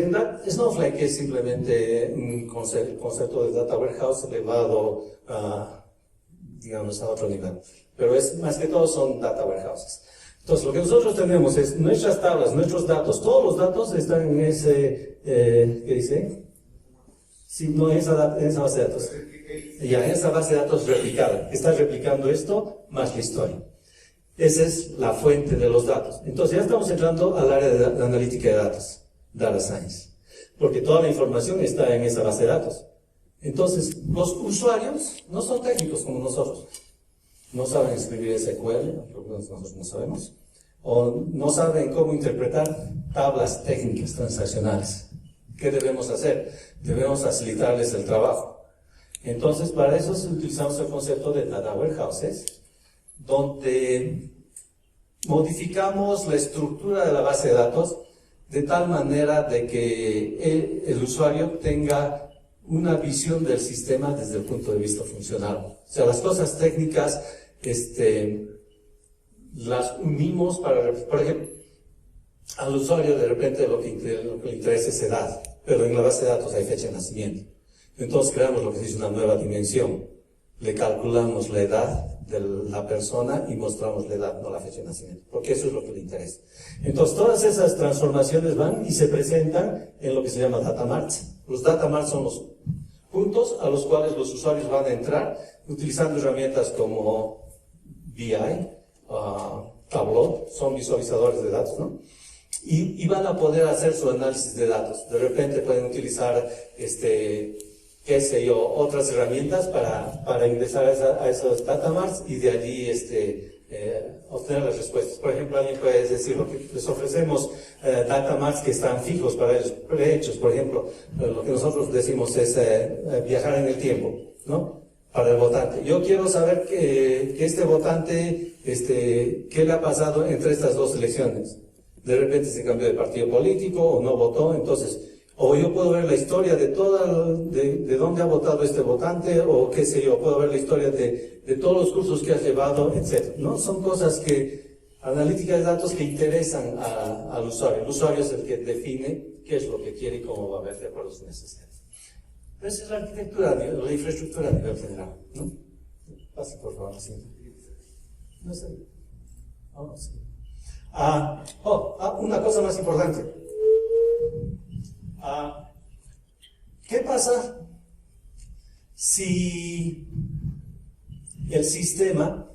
Snowflake es simplemente un concepto de data warehouse elevado digamos, a otro nivel. Pero más que todo son data warehouses. Entonces, lo que nosotros tenemos es nuestras tablas, nuestros datos, todos los datos están en ese, ¿qué dice? Sí, no, en esa base de datos. Ya, en esa base de datos replicada. Está replicando esto más la historia. Esa es la fuente de los datos. Entonces ya estamos entrando al área de analítica de datos, data science, porque toda la información está en esa base de datos. Entonces, los usuarios no son técnicos como nosotros. No saben escribir SQL, nosotros no sabemos, o no saben cómo interpretar tablas técnicas transaccionales. ¿Qué debemos hacer? Debemos facilitarles el trabajo. Entonces, para eso utilizamos el concepto de data warehouses, donde modificamos la estructura de la base de datos de tal manera de que el usuario tenga una visión del sistema desde el punto de vista funcional. O sea, las cosas técnicas las unimos para, por ejemplo, al usuario de repente lo que le interesa es edad, pero en la base de datos hay fecha de nacimiento. Entonces creamos lo que se dice una nueva dimensión. Le calculamos la edad de la persona y mostramos la edad, no la fecha de nacimiento, porque eso es lo que le interesa. Entonces todas esas transformaciones van y se presentan en lo que se llama data marts. Los data marts son los puntos a los cuales los usuarios van a entrar utilizando herramientas como BI, Tableau, son visualizadores de datos, ¿no? Y van a poder hacer su análisis de datos. De repente pueden utilizar, qué sé yo, otras herramientas para ingresar a esos data marts y de allí obtener las respuestas. Por ejemplo, alguien puede decir, lo que les ofrecemos data marts que están fijos para ellos, prehechos. Por ejemplo, lo que nosotros decimos es viajar en el tiempo, ¿no? Para el votante. Yo quiero saber que este votante, qué le ha pasado entre estas dos elecciones. De repente se cambió de partido político o no votó, entonces, o yo puedo ver la historia de dónde ha votado este votante, o qué sé yo, puedo ver la historia de todos los cursos que ha llevado, etc. ¿No? Son cosas analíticas de datos que interesan al usuario. El usuario es el que define qué es lo que quiere y cómo va a ver de acuerdo a sus necesidades. Esa es la arquitectura, la infraestructura a nivel general, ¿no? Pase, por favor, así. No sé. Vamos. Una cosa más importante. ¿Qué pasa si el sistema,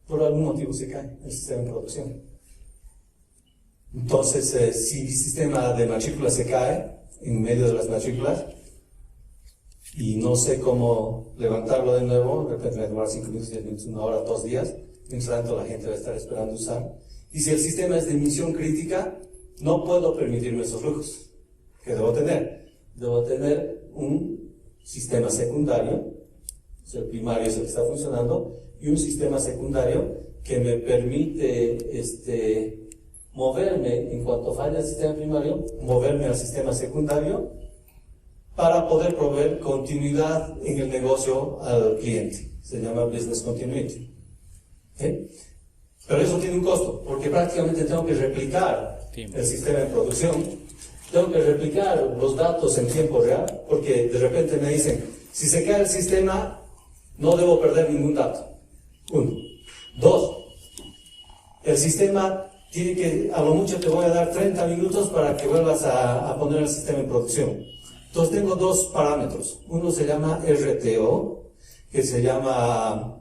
por algún motivo, se cae, el sistema de producción? Entonces, si el sistema de matrícula se cae en medio de las matrículas y no sé cómo levantarlo de nuevo, de repente me demora 5 minutos, 10 minutos, 1 hora, 2 días, mientras tanto la gente va a estar esperando usar. Y si el sistema es de emisión crítica, no puedo permitirme esos flujos. ¿Qué debo tener? Debo tener un sistema secundario, o sea, el primario es el que está funcionando, y un sistema secundario que me permite moverme en cuanto falla el sistema primario, moverme al sistema secundario para poder proveer continuidad en el negocio al cliente. Se llama business continuity. ¿Sí? Pero eso tiene un costo, porque prácticamente tengo que replicar el sistema de producción, tengo que replicar los datos en tiempo real, porque de repente me dicen, si se cae el sistema, no debo perder ningún dato. 1. 2. El sistema tiene que, a lo mucho te voy a dar 30 minutos para que vuelvas a poner el sistema en producción. Entonces tengo 2 parámetros. Uno se llama RTO, que se llama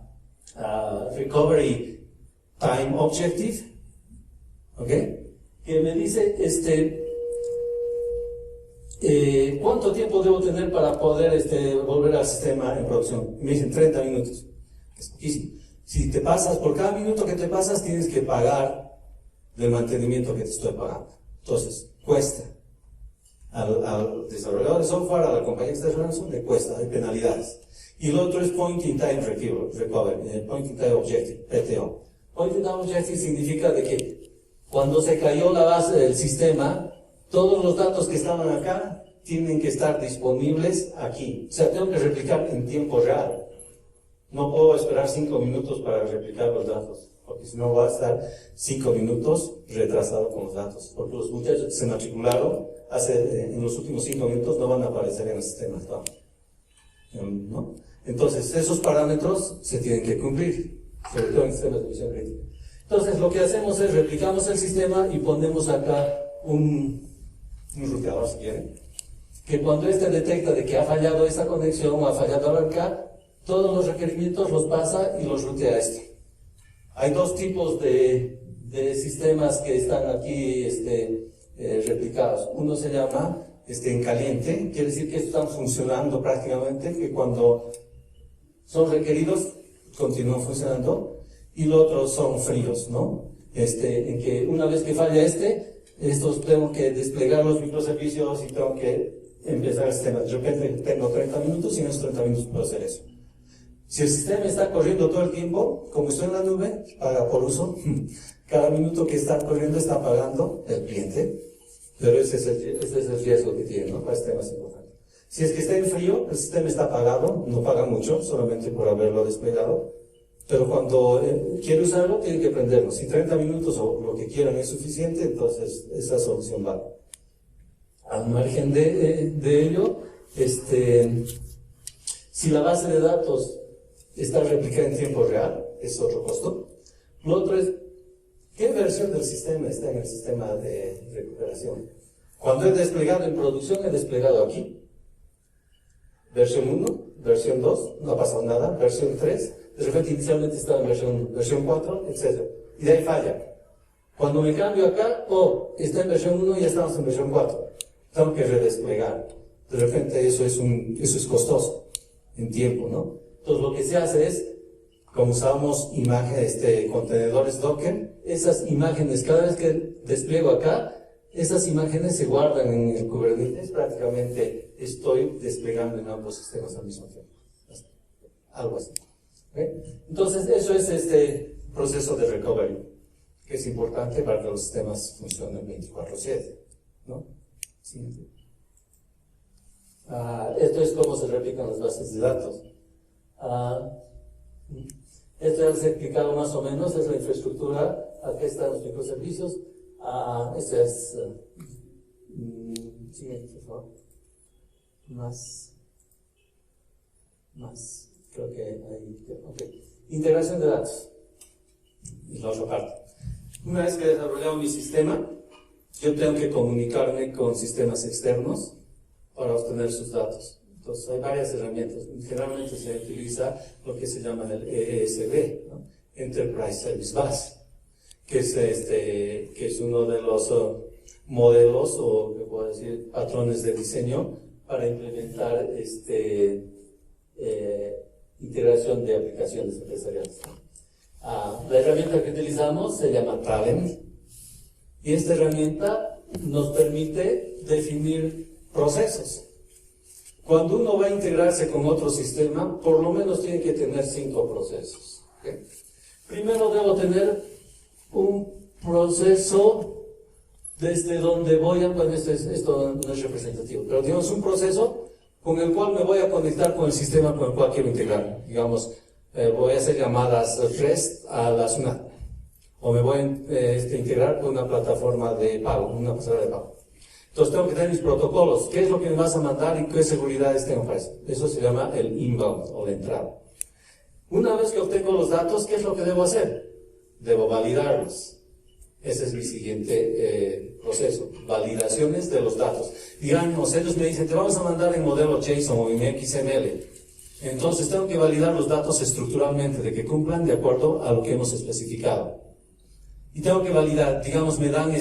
Recovery Time Objective, ¿ok? Que me dice cuánto tiempo debo tener para poder volver al sistema en producción. Me dicen 30 minutos. Es poquísimo. Si te pasas, por cada minuto que te pasas, tienes que pagar del mantenimiento que te estoy pagando. Entonces, cuesta. Al desarrollador de software, a la compañía que está desarrollando, le cuesta, hay penalidades. Y el otro es Point in Time Recovery, Point in Time Objective, PTO. Point in Time Objective significa de que cuando se cayó la base del sistema, todos los datos que estaban acá tienen que estar disponibles aquí. O sea, tengo que replicar en tiempo real. No puedo esperar 5 minutos para replicar los datos, porque si no voy a estar 5 minutos retrasado con los datos. Porque los muchachos que se matricularon en los últimos 5 minutos no van a aparecer en el sistema actual. ¿No? Entonces, esos parámetros se tienen que cumplir, sobre todo en sistemas de visión crítica. Entonces, lo que hacemos es replicamos el sistema y ponemos acá un ruteador, si quieren, que cuando detecta de que ha fallado esta conexión o ha fallado acá, todos los requerimientos los pasa y los rutea a Hay dos tipos de sistemas que están aquí replicados. Uno se llama en caliente, quiere decir que están funcionando prácticamente, que cuando son requeridos continúan funcionando, y los otros son fríos, ¿no? En que una vez que falla estos tengo que desplegar los microservicios y tengo que empezar el sistema. De repente tengo 30 minutos y en esos 30 minutos puedo hacer eso. Si el sistema está corriendo todo el tiempo, como estoy en la nube, paga por uso, cada minuto que está corriendo está pagando el cliente, pero ese es el riesgo que tiene, ¿no? Para sistemas importantes. Si es que está en frío, el sistema está pagado, no paga mucho, solamente por haberlo desplegado, pero cuando quiere usarlo, tiene que prenderlo. Si 30 minutos o lo que quieran es suficiente, entonces esa solución vale. Al margen de ello, si la base de datos está replicada en tiempo real, es otro costo. Lo otro es, ¿qué versión del sistema está en el sistema de recuperación? Cuando he desplegado en producción, he desplegado aquí. Versión 1, versión 2, no ha pasado nada. Versión 3, de repente inicialmente estaba en versión 4, etc. Y de ahí falla. Cuando me cambio acá, está en versión 1 y ya estamos en versión 4. Tengo que redesplegar. De repente eso es costoso en tiempo, ¿no? Entonces lo que se hace es, como usamos imágenes, contenedores Docker, esas imágenes, cada vez que despliego acá, esas imágenes se guardan en el Kubernetes, prácticamente estoy desplegando en ambos sistemas al mismo tiempo. Algo así. ¿Okay? Entonces eso es este proceso de recovery, que es importante para que los sistemas funcionen 24/7, ¿no? Siguiente. Esto es cómo se replican las bases de datos. Esto ya les he explicado más o menos, es la infraestructura, aquí están los microservicios. Este es, siguiente, por favor. Más, creo que ahí, ok. Integración de datos, y la otra parte. Una vez que he desarrollado mi sistema, yo tengo que comunicarme con sistemas externos para obtener sus datos. Entonces hay varias herramientas. Generalmente se utiliza lo que se llama el ESB, ¿no? Enterprise Service Bus, que es uno de los modelos o que puedo decir patrones de diseño para implementar integración de aplicaciones empresariales. La herramienta que utilizamos se llama Talent, y esta herramienta nos permite definir procesos. Cuando uno va a integrarse con otro sistema, por lo menos tiene que tener 5 procesos. ¿Okay? Primero debo tener un proceso desde donde voy a... Bueno, esto no es representativo, pero digamos un proceso con el cual me voy a conectar con el sistema con el cual quiero integrar. Digamos, voy a hacer llamadas REST a la SUNAT, o me voy a integrar con una plataforma de pago, una pasarela de pago. Entonces tengo que tener mis protocolos. ¿Qué es lo que me vas a mandar y qué seguridades tengo para eso? Eso se llama el inbound o la entrada. Una vez que obtengo los datos, ¿qué es lo que debo hacer? Debo validarlos. Ese es mi siguiente proceso. Validaciones de los datos. Digamos, ellos me dicen, te vamos a mandar en modelo JSON o en XML. Entonces tengo que validar los datos estructuralmente, de que cumplan de acuerdo a lo que hemos especificado. Y tengo que validar, digamos, me dan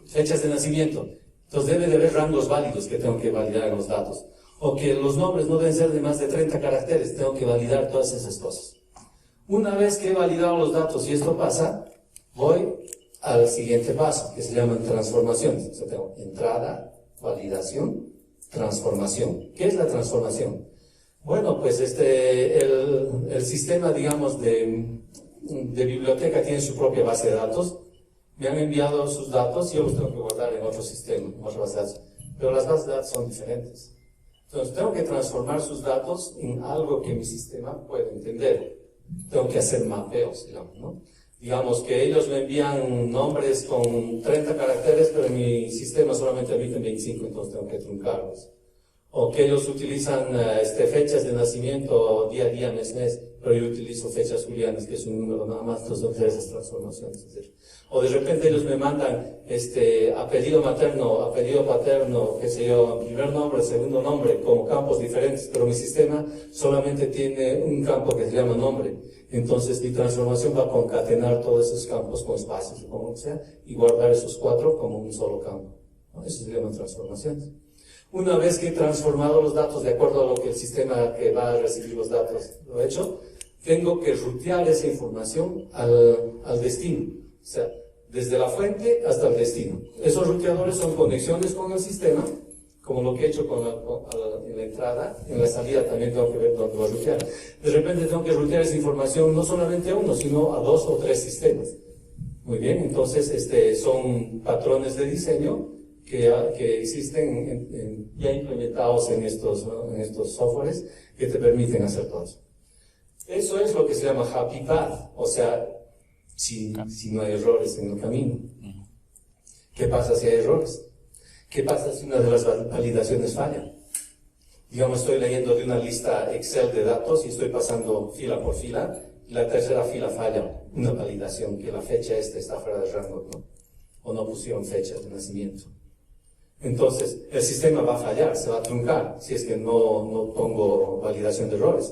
fechas de nacimiento. Entonces debe de haber rangos válidos que tengo que validar en los datos. O que los nombres no deben ser de más de 30 caracteres. Tengo que validar todas esas cosas. Una vez que he validado los datos y esto pasa, voy al siguiente paso, que se llaman transformaciones. O sea, tengo entrada, validación, transformación. ¿Qué es la transformación? Bueno, pues el sistema, digamos, de biblioteca tiene su propia base de datos. Me han enviado sus datos y yo los tengo que guardar en otro sistema, en otra base de datos. Pero las bases de datos son diferentes. Entonces tengo que transformar sus datos en algo que mi sistema pueda entender. Tengo que hacer mapeos, digamos, ¿no? Digamos que ellos me envían nombres con 30 caracteres, pero en mi sistema solamente admiten 25, entonces tengo que truncarlos. O que ellos utilizan fechas de nacimiento día a día, mes a mes, pero yo utilizo fechas julianas, que es un número nada más, entonces hacer esas transformaciones. Es decir, o de repente ellos me mandan apellido materno, apellido paterno, qué sé yo, primer nombre, segundo nombre, como campos diferentes, pero mi sistema solamente tiene un campo que se llama nombre. Entonces mi transformación va a concatenar todos esos campos con espacios, o como sea, y guardar esos 4 como un solo campo, ¿no? Eso se llama transformaciones. Una vez que he transformado los datos de acuerdo a lo que el sistema que va a recibir los datos lo ha hecho, tengo que rutear esa información al destino. O sea, desde la fuente hasta el destino. Esos ruteadores son conexiones con el sistema, como lo que he hecho en la entrada. En la salida también tengo que ver dónde voy a rutear. De repente tengo que rutear esa información no solamente a uno, sino a 2 o 3 sistemas. Muy bien, entonces son patrones de diseño que existen ya implementados en estos softwares que te permiten hacer todo eso. Eso es lo que se llama happy path, o sea, si no hay errores en el camino. ¿Qué pasa si hay errores? ¿Qué pasa si una de las validaciones falla? Digamos, estoy leyendo de una lista Excel de datos y estoy pasando fila por fila, y la tercera fila falla una validación, que la fecha está fuera de rango, ¿no? O no pusieron fecha de nacimiento. Entonces, el sistema va a fallar, se va a truncar, si es que no pongo validación de errores.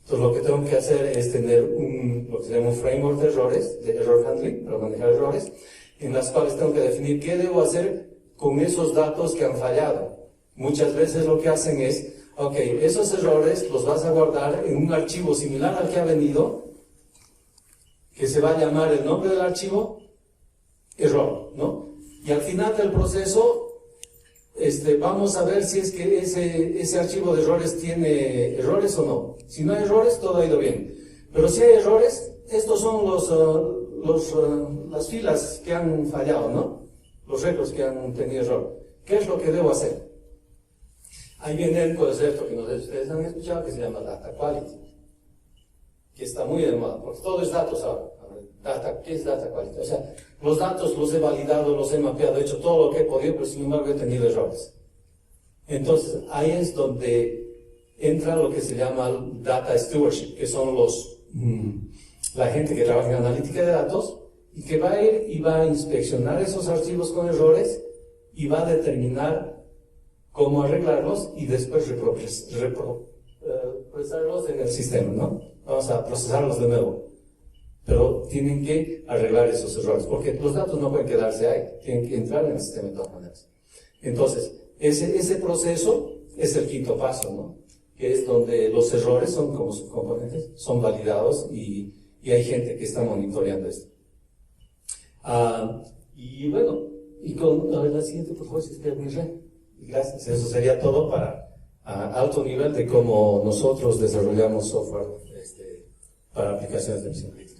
Entonces, lo que tengo que hacer es tener lo que se llama un framework de errores, de error handling, para manejar errores, en las cuales tengo que definir qué debo hacer con esos datos que han fallado. Muchas veces lo que hacen es, ok, esos errores los vas a guardar en un archivo similar al que ha venido, que se va a llamar el nombre del archivo, error, ¿no? Y al final del proceso, vamos a ver si es que ese archivo de errores tiene errores o no. Si no hay errores, todo ha ido bien. Pero si hay errores, estos son las filas que han fallado, ¿no? Los récords que han tenido error. ¿Qué es lo que debo hacer? Ahí viene el concepto que no sé si ustedes han escuchado, que se llama Data Quality, que está muy de moda, porque todo es datos ahora. ¿Qué es Data Quality? O sea, los datos los he validado, los he mapeado, he hecho todo lo que he podido, pero sin embargo he tenido errores. Entonces, ahí es donde entra lo que se llama Data Stewardship, que son la gente que trabaja en analítica de datos, y que va a ir y va a inspeccionar esos archivos con errores, y va a determinar cómo arreglarlos, y después procesarlos en el sistema, ¿no? Vamos a procesarlos de nuevo. Pero tienen que arreglar esos errores, porque los datos no pueden quedarse ahí, tienen que entrar en el sistema de todas maneras. Entonces, ese proceso es el quinto paso, ¿no? Que es donde los errores son como subcomponentes, son validados y hay gente que está monitoreando esto. Y bueno, a ver, la siguiente, por favor, si usted me re. Gracias, eso sería todo para alto nivel de cómo nosotros desarrollamos software para aplicaciones de misión crítica.